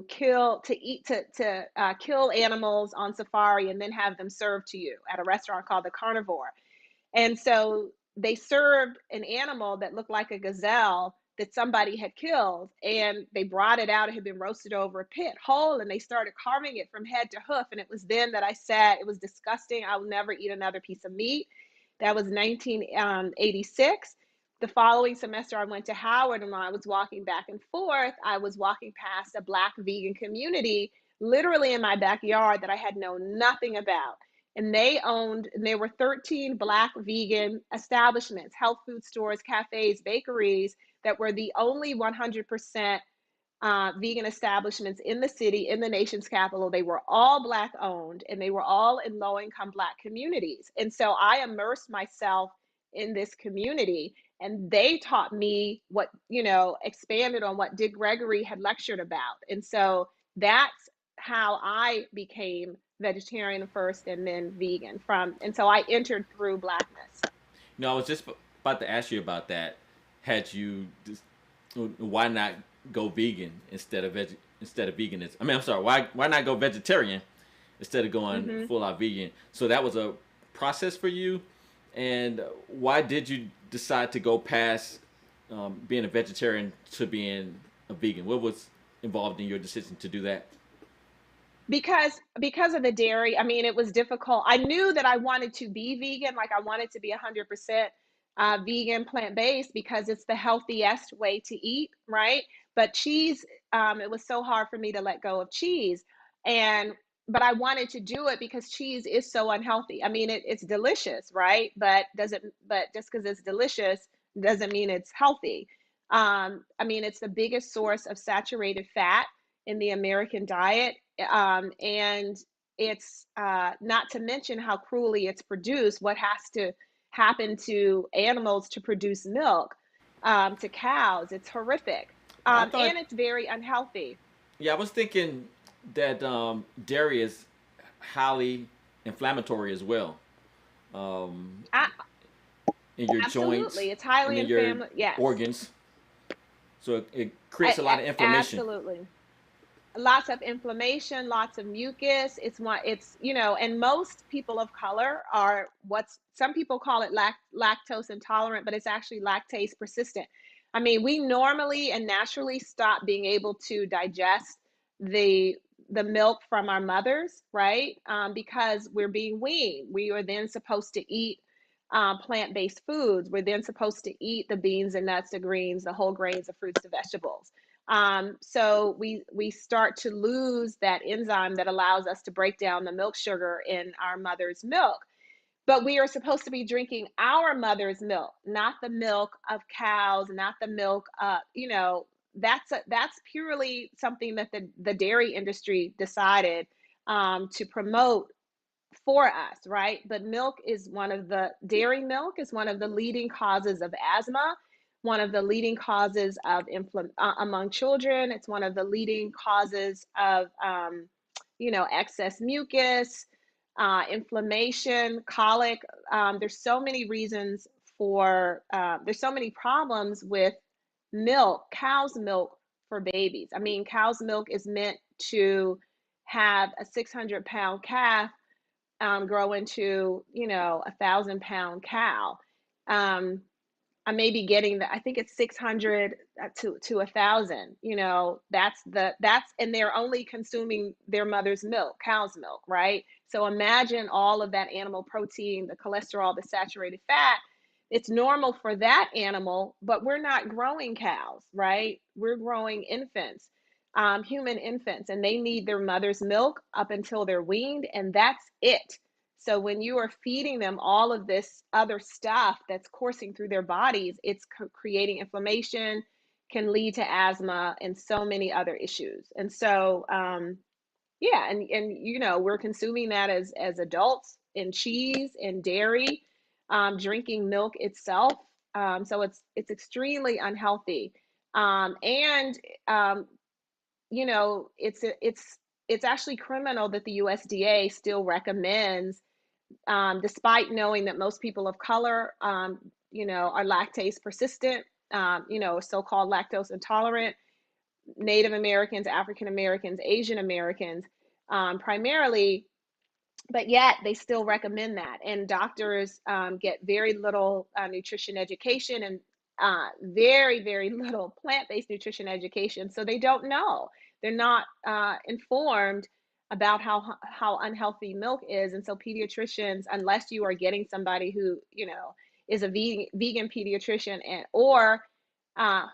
kill animals on safari and then have them served to you at a restaurant called the Carnivore. And so they served an animal that looked like a gazelle that somebody had killed, and they brought it out. It had been roasted over a pit whole, and they started carving it from head to hoof. And it was then that I said, it was disgusting. I will never eat another piece of meat. That was 1986. The following semester, I went to Howard, and when I was walking back and forth, I was walking past a Black vegan community literally in my backyard that I had known nothing about. And there were 13 Black vegan establishments, health food stores, cafes, bakeries, that were the only 100% vegan establishments in the city, in the nation's capital. They were all Black owned, and they were all in low income Black communities. And so I immersed myself in this community, and they taught me expanded on what Dick Gregory had lectured about. And so that's how I became vegetarian first and then vegan and so I entered through Blackness. No, I was just about to ask you about that. Had you, why not go vegan instead of veganism? I mean, I'm sorry. Why not go vegetarian instead of going Mm-hmm. full out vegan? So that was a process for you. And why did you decide to go past being a vegetarian to being a vegan? What was involved in your decision to do that? Because of the dairy. I mean, it was difficult. I knew that I wanted to be vegan, like I wanted to be 100% vegan, plant-based, because it's the healthiest way to eat, right? But cheese, it was so hard for me to let go of cheese. And but I wanted to do it because cheese is so unhealthy. I mean, it's delicious, right? But just because it's delicious doesn't mean it's healthy. I mean, it's the biggest source of saturated fat in the American diet. And it's not to mention how cruelly it's produced, what has to happen to animals to produce milk, to cows. It's horrific. I thought, And it's very unhealthy. yeah, I was thinking that dairy is highly inflammatory as well. um, I, in your joints absolutely. It's and highly in your inflammatory. Yes. organs. So it creates a lot of inflammation. Absolutely. Lots of inflammation, lots of mucus. And most people of color are what's some people call it lactose intolerant, but it's actually lactase persistent. I mean, we normally and naturally stop being able to digest the the milk from our mothers, right? Because we're being weaned. We are then supposed to eat plant-based foods. We're then supposed to eat the beans and nuts, the greens, the whole grains, the fruits, the vegetables. So we start to lose that enzyme that allows us to break down the milk sugar in our mother's milk. But we are supposed to be drinking our mother's milk, not the milk of cows, not the milk that's purely something that the dairy industry decided to promote for us, right? But dairy milk is one of the leading causes of asthma, one of the leading causes of among children. It's one of the leading causes of, excess mucus, inflammation, colic. There's so many reasons there's so many problems with cow's milk for babies. I mean, cow's milk is meant to have a 600-pound calf grow into, 1,000-pound cow. Um, I may be getting I think it's 600 to 1,000. And they're only consuming their mother's milk, cow's milk, right? So imagine all of that animal protein, the cholesterol, the saturated fat. It's normal for that animal, but we're not growing cows, right? We're growing infants, human infants, and they need their mother's milk up until they're weaned, and that's it. So when you are feeding them all of this other stuff that's coursing through their bodies, it's creating inflammation, can lead to asthma and so many other issues. And so, yeah, and we're consuming that as adults in cheese and dairy, drinking milk itself. So it's extremely unhealthy. And it's actually criminal that the USDA still recommends, despite knowing that most people of color, are lactase persistent, so-called lactose intolerant, Native Americans, African Americans, Asian Americans, primarily, but yet they still recommend that. And doctors get very little nutrition education and very, very little plant-based nutrition education. So they don't know. They're not informed about how unhealthy milk is. And so pediatricians, unless you are getting somebody who, is a vegan pediatrician or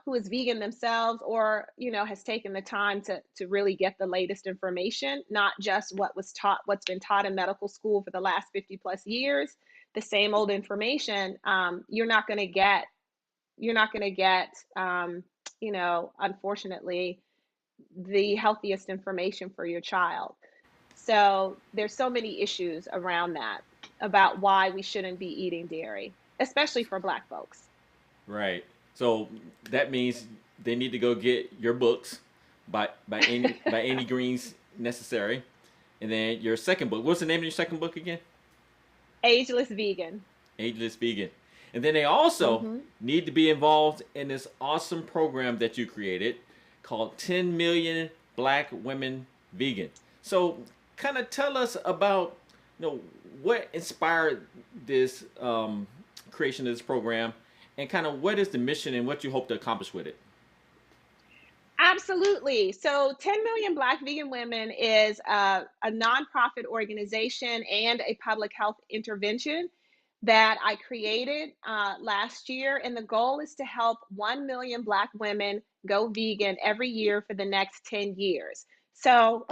who is vegan themselves, or has taken the time to really get the latest information, not just what's been taught in medical school for the last 50 plus years, the same old information. You're not going to get unfortunately, the healthiest information for your child. So there's so many issues around that, about why we shouldn't be eating dairy, especially for Black folks. Right. So that means they need to go get your books by any greens necessary, and then your second book. What's the name of your second book again? Ageless vegan. Ageless Vegan. And then they also Hmm. need to be involved in this awesome program that you created called 10 Million Black Women Vegan. So, kind of tell us about, what inspired this creation of this program, and kind of what is the mission and what you hope to accomplish with it. Absolutely. So 10 Million Black Vegan Women is a nonprofit organization and a public health intervention that I created last year. And the goal is to help 1 million Black women go vegan every year for the next 10 years. So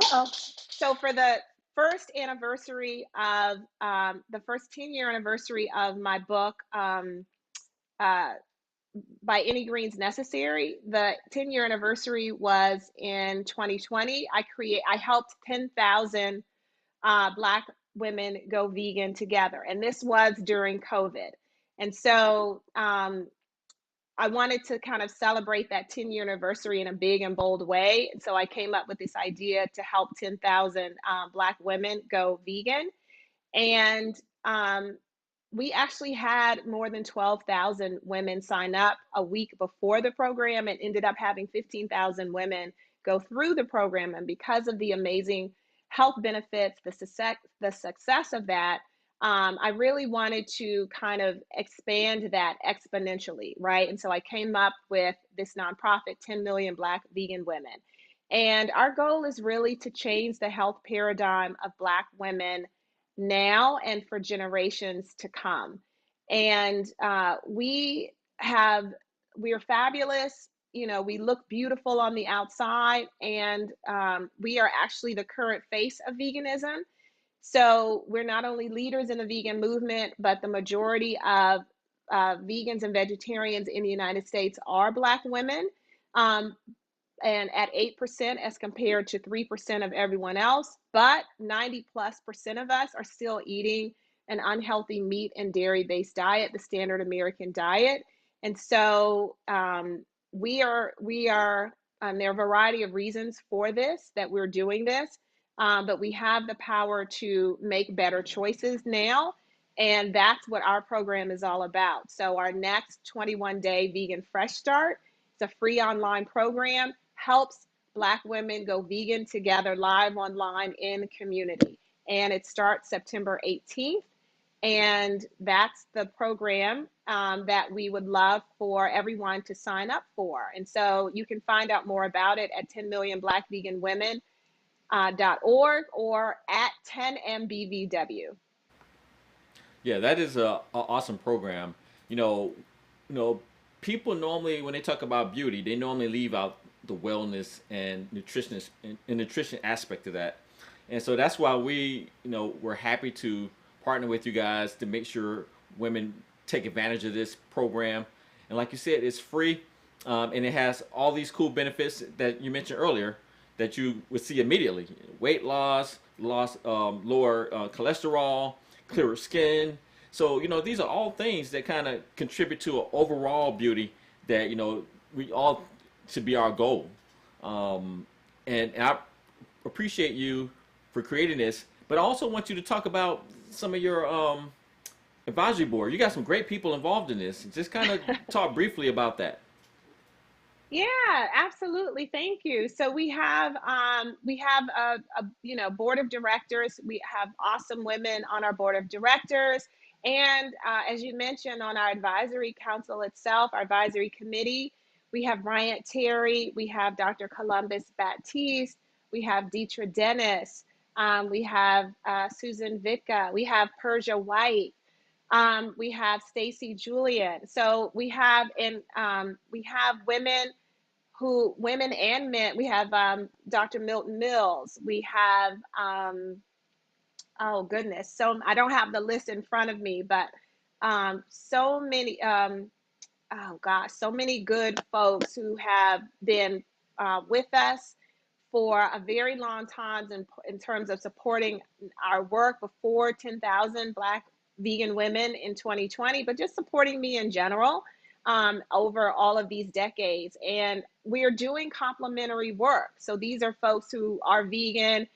for the first 10-year anniversary of my book, uh, by any greens necessary. The 10-year anniversary was in 2020. I helped 10,000 Black women go vegan together, and this was during COVID. And so I wanted to kind of celebrate that 10-year anniversary in a big and bold way. And so I came up with this idea to help 10,000 Black women go vegan. And we actually had more than 12,000 women sign up a week before the program and ended up having 15,000 women go through the program. And because of the amazing health benefits, the success of that, I really wanted to kind of expand that exponentially, right? And so I came up with this nonprofit, 10 Million Black Vegan Women. And our goal is really to change the health paradigm of Black women now and for generations to come. And have, we are fabulous. You know, we look beautiful on the outside, and we are actually the current face of veganism. So we're not only leaders in the vegan movement, but the majority of vegans and vegetarians in the United States are Black women. Um, and at 8% as compared to 3% of everyone else. But 90+% of us are still eating an unhealthy meat and dairy based diet, the standard American diet. And so there are a variety of reasons for this, that we're doing this, but we have the power to make better choices now. And that's what our program is all about. So our next 21-day vegan fresh start, it's a free online program, helps Black women go vegan together live online in community. And it starts September 18th. And that's the program that we would love for everyone to sign up for. And so you can find out more about it at 10millionblackveganwomen.org or at 10mbvw. Yeah, that is a awesome program. You know, you know, people normally when they talk about beauty, they normally leave out the wellness and nutrition aspect of that. And so that's why we're happy to partner with you guys to make sure women take advantage of this program. And like you said, it's free, and it has all these cool benefits that you mentioned earlier that you would see immediately: weight loss, lower cholesterol, clearer skin. So these are all things that kind of contribute to an overall beauty that we all should be our goal. And I appreciate you for creating this, but I also want you to talk about some of your advisory board. You got some great people involved in this. Just kind of talk briefly about that. Yeah, absolutely. Thank you. So we have board of directors. We have awesome women on our board of directors, and as you mentioned, on our advisory council itself, our advisory committee, we have Bryant Terry, we have Dr. Columbus Baptiste, we have Deetra Dennis, we have Susan Vitka, we have Persia White. We have Stacy Julian. So we have women and men. We have Dr. Milton Mills. We have, oh goodness, so I don't have the list in front of me, but so many, oh gosh, so many good folks who have been with us for a very long time in terms of supporting our work before 10,000 Black vegan women in 2020, but just supporting me in general over all of these decades. And we are doing complementary work. So these are folks who are vegan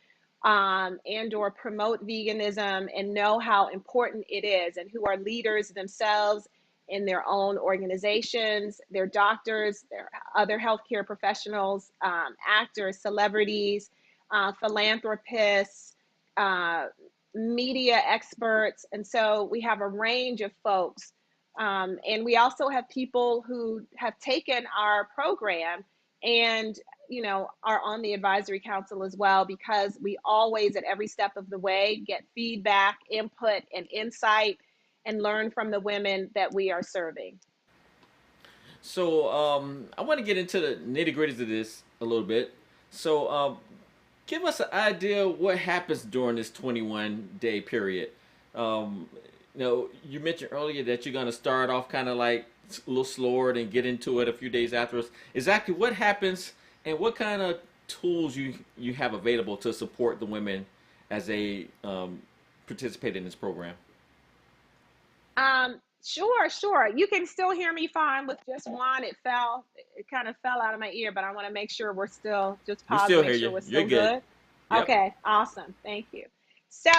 and or promote veganism and know how important it is, and who are leaders themselves in their own organizations, their doctors, their other healthcare professionals, actors, celebrities, philanthropists, uh, media experts. And so we have a range of folks. And we also have people who have taken our program and are on the advisory council as well, because we always at every step of the way get feedback, input, and insight, and learn from the women that we are serving. So I want to get into the nitty gritties of this a little bit. So give us an idea what happens during this 21-day period. Um, you mentioned earlier that you're going to start off kind of like a little slower and get into it a few days afterwards. Exactly what happens and what kind of tools you have available to support the women as they participate in this program. Sure, sure. You can still hear me fine with just one. It kind of fell out of my ear, but I want to make sure we're still, just We pause, still make hear sure you. we're You're still good. good. Yep. Okay, awesome. Thank you. So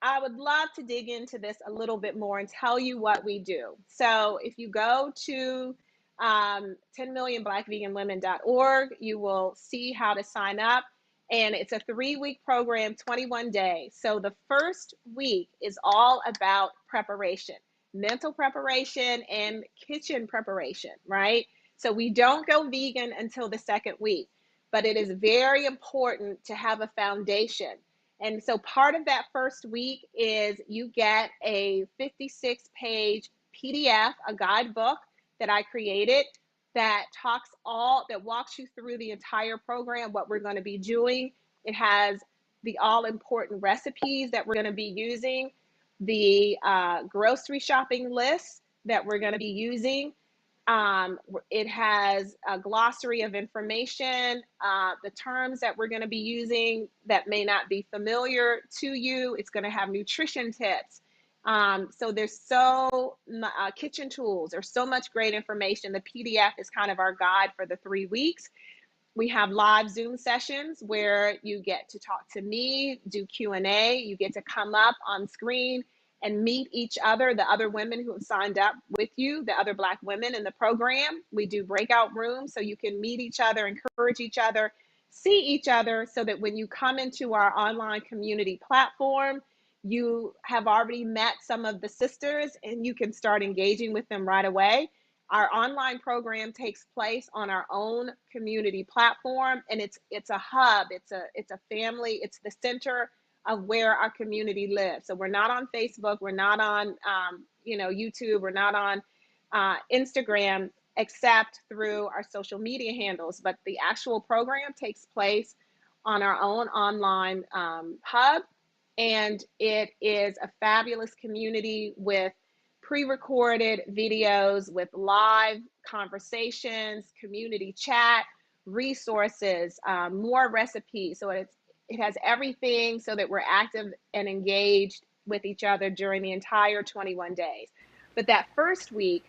I would love to dig into this a little bit more and tell you what we do. So if you go to 10millionblackveganwomen.org, you will see how to sign up. And it's a 3-week program, 21 days. So the first week is all about preparation, mental preparation and kitchen preparation, right? So we don't go vegan until the second week, but it is very important to have a foundation. And so part of that first week is you get a 56-page PDF, a guidebook that I created that walks you through the entire program, what we're going to be doing. It has the all important recipes that we're going to be using, the grocery shopping lists that we're going to be using. It has a glossary of information, the terms that we're going to be using that may not be familiar to you. It's going to have nutrition tips. So there's kitchen tools. There's so much great information. The PDF is kind of our guide for the 3 weeks. We have live Zoom sessions where you get to talk to me, do Q&A. You get to come up on screen and meet each other, the other women who have signed up with you, the other Black women in the program. We do breakout rooms so you can meet each other, encourage each other, see each other, so that when you come into our online community platform, you have already met some of the sisters and you can start engaging with them right away. Our online program takes place on our own community platform, and it's a hub, it's a family, it's the center of where our community lives. So we're not on Facebook, we're not on YouTube, we're not on Instagram, except through our social media handles. But the actual program takes place on our own online hub, and it is a fabulous community with pre-recorded videos, with live conversations, community chat, resources, more recipes. So it has everything so that we're active and engaged with each other during the entire 21 days. But that first week,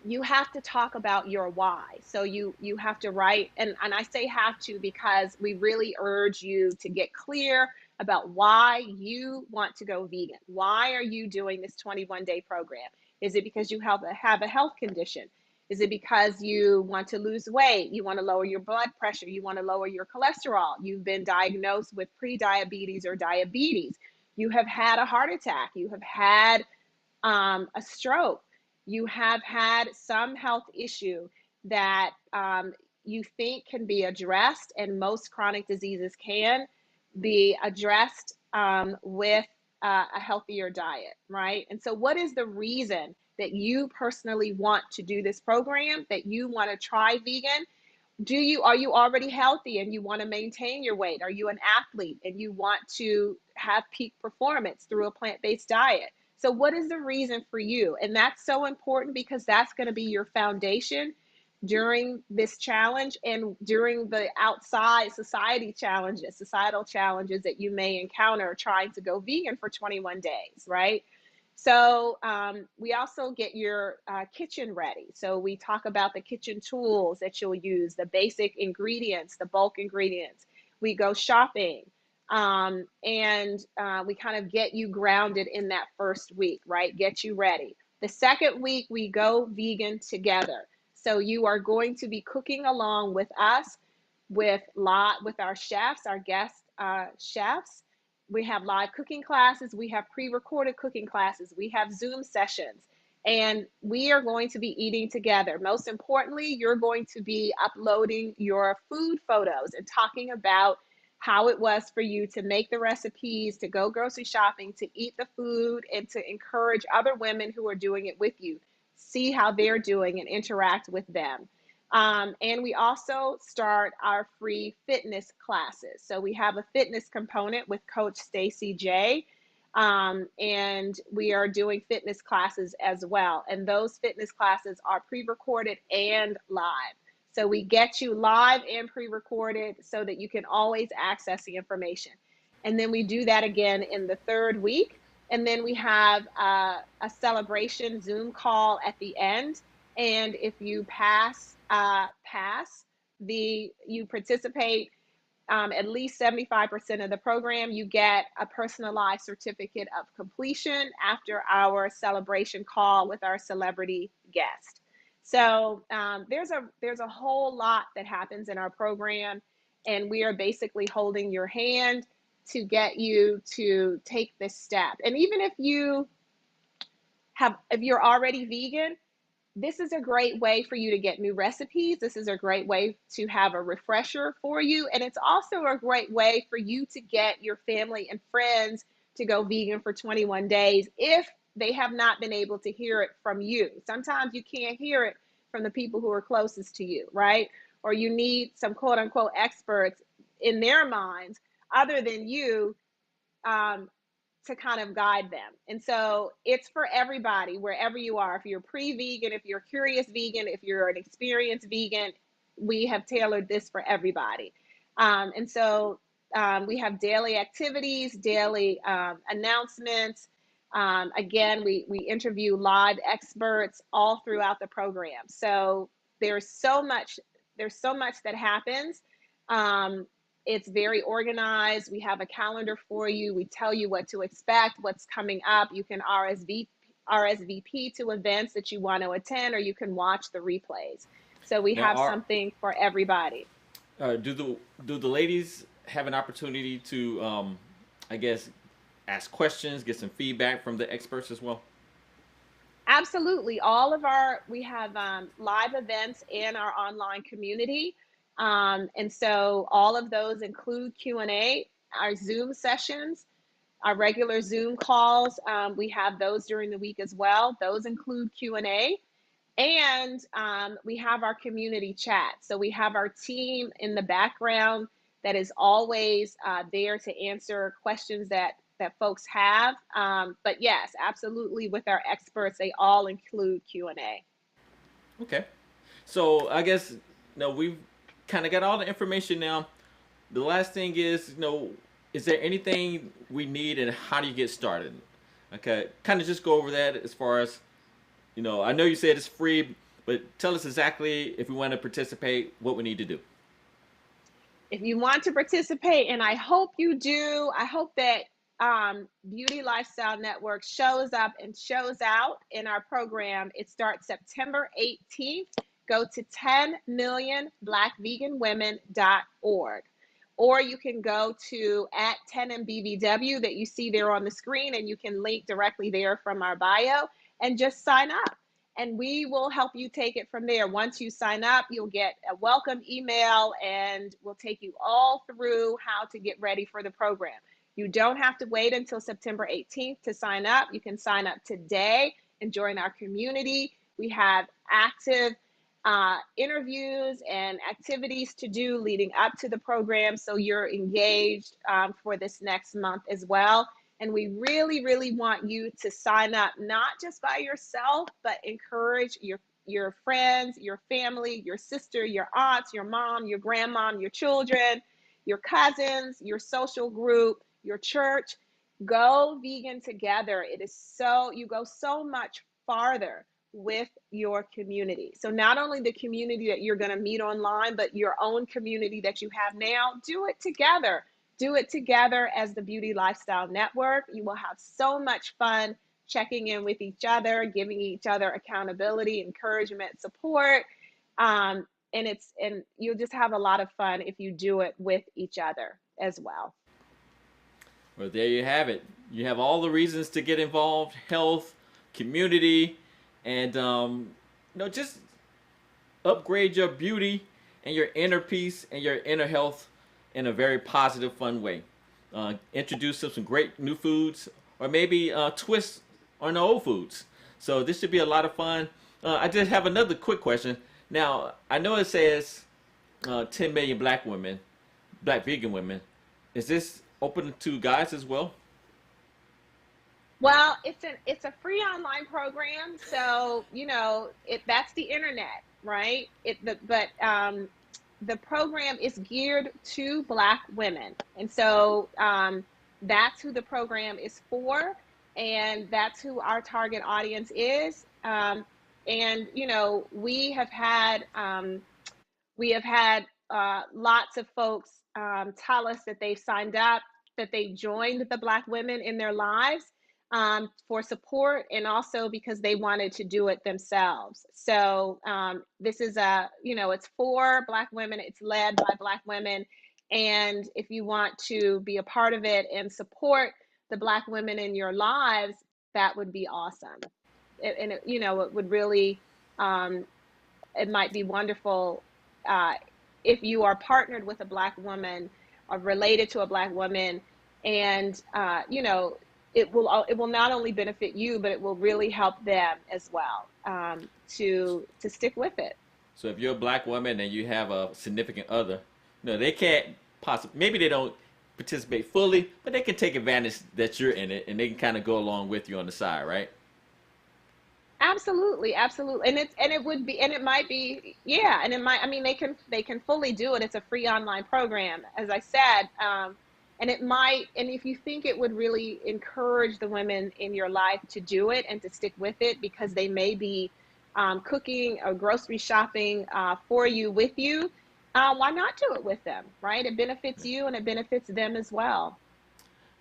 you have to talk about your why. So you have to write, and I say have to because we really urge you to get clear about why you want to go vegan. Why are you doing this 21-day program? Is it because you have a health condition? Is it because you want to lose weight? You want to lower your blood pressure? You want to lower your cholesterol? You've been diagnosed with pre-diabetes or diabetes. You have had a heart attack. You have had a stroke. You have had some health issue that you think can be addressed, and most chronic diseases can be addressed with a healthier diet, right? And so, what is the reason that you personally want to do this program, that you want to try vegan? Are you already healthy and you want to maintain your weight? Are you an athlete and you want to have peak performance through a plant-based diet? So what is the reason for you? And that's so important because that's going to be your foundation during this challenge and during the outside societal challenges that you may encounter trying to go vegan for 21 days, right? So we also get your kitchen ready. So we talk about the kitchen tools that you'll use, the basic ingredients, the bulk ingredients. We go shopping, and we kind of get you grounded in that first week, right? Get you ready. The second week, we go vegan together. So you are going to be cooking along with us, with our chefs, our guest chefs. We have live cooking classes. We have pre-recorded cooking classes. We have Zoom sessions. And we are going to be eating together. Most importantly, you're going to be uploading your food photos and talking about how it was for you to make the recipes, to go grocery shopping, to eat the food, and to encourage other women who are doing it with you. See how they're doing and interact with them. And we also start our free fitness classes. So we have a fitness component with Coach Stacy J. And we are doing fitness classes as well. And those fitness classes are pre-recorded and live. So we get you live and pre-recorded so that you can always access the information. And then we do that again in the third week. And then we have a celebration Zoom call at the end. And if you you participate, at least 75% of the program, you get a personalized certificate of completion after our celebration call with our celebrity guest. So there's a whole lot that happens in our program, and we are basically holding your hand to get you to take this step. And even if you're already vegan, this is a great way for you to get new recipes. This is a great way to have a refresher for you. And it's also a great way for you to get your family and friends to go vegan for 21 days if they have not been able to hear it from you. Sometimes you can't hear it from the people who are closest to you, right? Or you need some quote unquote experts in their minds other than you, um, to kind of guide them. And so it's for everybody, wherever you are. If you're pre-vegan, if you're a curious vegan, if you're an experienced vegan, we have tailored this for everybody. And so we have daily activities, daily announcements. Again, we interview live experts all throughout the program. So there's so much, there's so much that happens. Um, it's very organized. We have a calendar for you. We tell you what to expect, what's coming up. You can RSVP to events that you want to attend, or you can watch the replays. So we Now, have something for everybody. do the ladies have an opportunity to, I guess, ask questions, get some feedback from the experts as well? Absolutely. We have live events in our online community. And so all of those include Q&A, our Zoom sessions, our regular Zoom calls. We have those during the week as well. Those include Q&A. And we have our community chat. So we have our team in the background that is always there to answer questions that folks have. But yes, absolutely, with our experts, they all include Q&A. Okay. So I guess we've kind of got all the information now. The last thing is, is there anything we need and how do you get started? Okay, kind of just go over that as far as, I know you said it's free, but tell us exactly if we want to participate, what we need to do. If you want to participate, and I hope you do, I hope that Beauty Lifestyle Network shows up and shows out in our program. It starts September 18th. Go to 10millionblackveganwomen.org. Or you can go to at 10MBVW that you see there on the screen, and you can link directly there from our bio and just sign up. And we will help you take it from there. Once you sign up, you'll get a welcome email, and we'll take you all through how to get ready for the program. You don't have to wait until September 18th to sign up. You can sign up today and join our community. We have active interviews and activities to do leading up to the program, so you're engaged for this next month as well. And we really, really want you to sign up, not just by yourself, but encourage your friends, your family, your sister, your aunts, your mom, your grandmom, your children, your cousins, your social group, your church. Go vegan together. You go so much farther with your community. So not only the community that you're going to meet online, but your own community that you have now, do it together. Do it together as the Beauty Lifestyle Network. You will have so much fun checking in with each other, giving each other accountability, encouragement, support. And you'll just have a lot of fun if you do it with each other as well. Well, there you have it. You have all the reasons to get involved: health, community, and just upgrade your beauty and your inner peace and your inner health in a very positive, fun way. Introduce some great new foods, or maybe twist on the old foods. So this should be a lot of fun. I just have another quick question. Now, I know it says 10 million black vegan women. Is this open to guys as well? Well, it's a free online program, so that's the internet, right? The program is geared to Black women, and so that's who the program is for, and that's who our target audience is. And we have had lots of folks tell us that they've signed up, that they joined the Black women in their lives for support, and also because they wanted to do it themselves. So this is it's for Black women, it's led by Black women. And if you want to be a part of it and support the Black women in your lives, that would be awesome. It would really, it might be wonderful if you are partnered with a Black woman or related to a Black woman, and it will not only benefit you, but it will really help them as well to stick with it. So if you're a Black woman and you have a significant other, they can't possibly, maybe they don't participate fully, but they can take advantage that you're in it, and they can kind of go along with you on the side, right? Absolutely, absolutely. And it might be, yeah, and it might, I mean, they can fully do it. It's a free online program, as I said. And if you think it would really encourage the women in your life to do it and to stick with it, because they may be cooking or grocery shopping for you, with you, why not do it with them, right? It benefits you and it benefits them as well.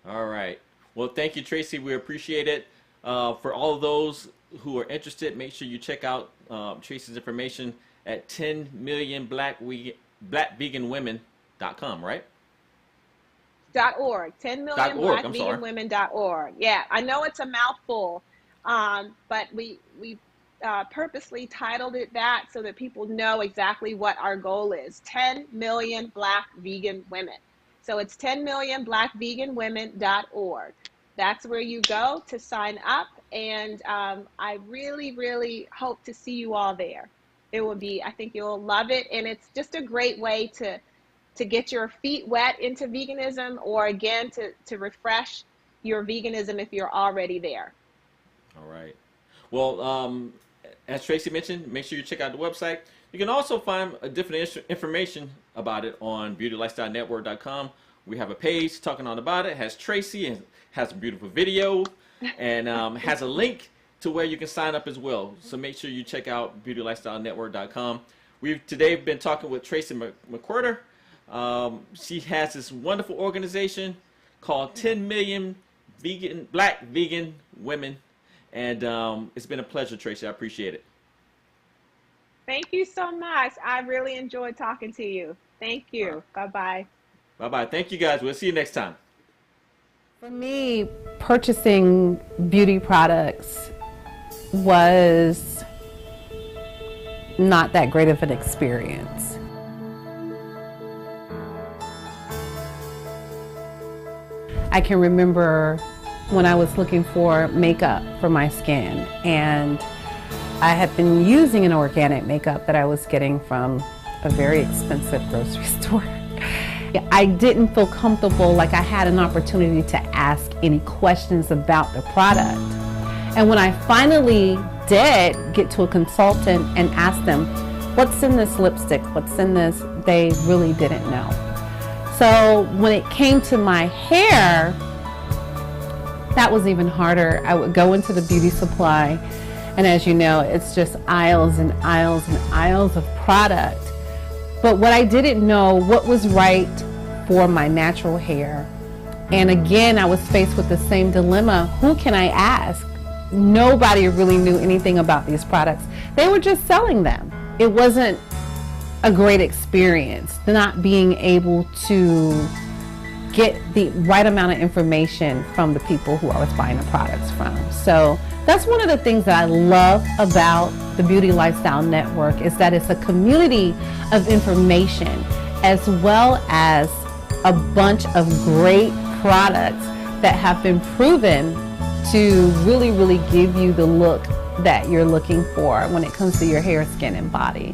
All right. Well, thank you, Tracye. We appreciate it. For all of those who are interested, make sure you check out Tracye's information at 10millionblackveganwomen.com, right? .org, 10millionblackveganwomen.org. Yeah, I know it's a mouthful, but we purposely titled it that so that people know exactly what our goal is. 10 million Black vegan women. So it's 10millionblackveganwomen.org. That's where you go to sign up, and I really, really hope to see you all there. I think you'll love it, and it's just a great way to get your feet wet into veganism, or again, to refresh your veganism if you're already there. All right. Well, as Tracye mentioned, make sure you check out the website. You can also find different information about it on beautylifestylenetwork.com. We have a page talking all about it. It has Tracye, and has a beautiful video, and has a link to where you can sign up as well. So make sure you check out beautylifestylenetwork.com. We've today been talking with Tracye McQuirter. She has this wonderful organization called 10 Million Black Vegan Women, and it's been a pleasure, Tracye. I appreciate it. Thank you so much. I really enjoyed talking to you. Thank you. Right. Bye-bye. Bye-bye. Thank you, guys. We'll see you next time. For me, purchasing beauty products was not that great of an experience. I can remember when I was looking for makeup for my skin, and I had been using an organic makeup that I was getting from a very expensive grocery store. I didn't feel comfortable, like I had an opportunity to ask any questions about the product. And when I finally did get to a consultant and ask them, what's in this lipstick, what's in this, they really didn't know. So when it came to my hair, that was even harder. I would go into the beauty supply, and as you know, it's just aisles and aisles and aisles of product. But what I didn't know, what was right for my natural hair. And again, I was faced with the same dilemma. Who can I ask? Nobody really knew anything about these products. They were just selling them. It wasn't a great experience, not being able to get the right amount of information from the people who I was buying the products from. So that's one of the things that I love about the Beauty Lifestyle Network, is that it's a community of information, as well as a bunch of great products that have been proven to really, really give you the look that you're looking for when it comes to your hair, skin, and body.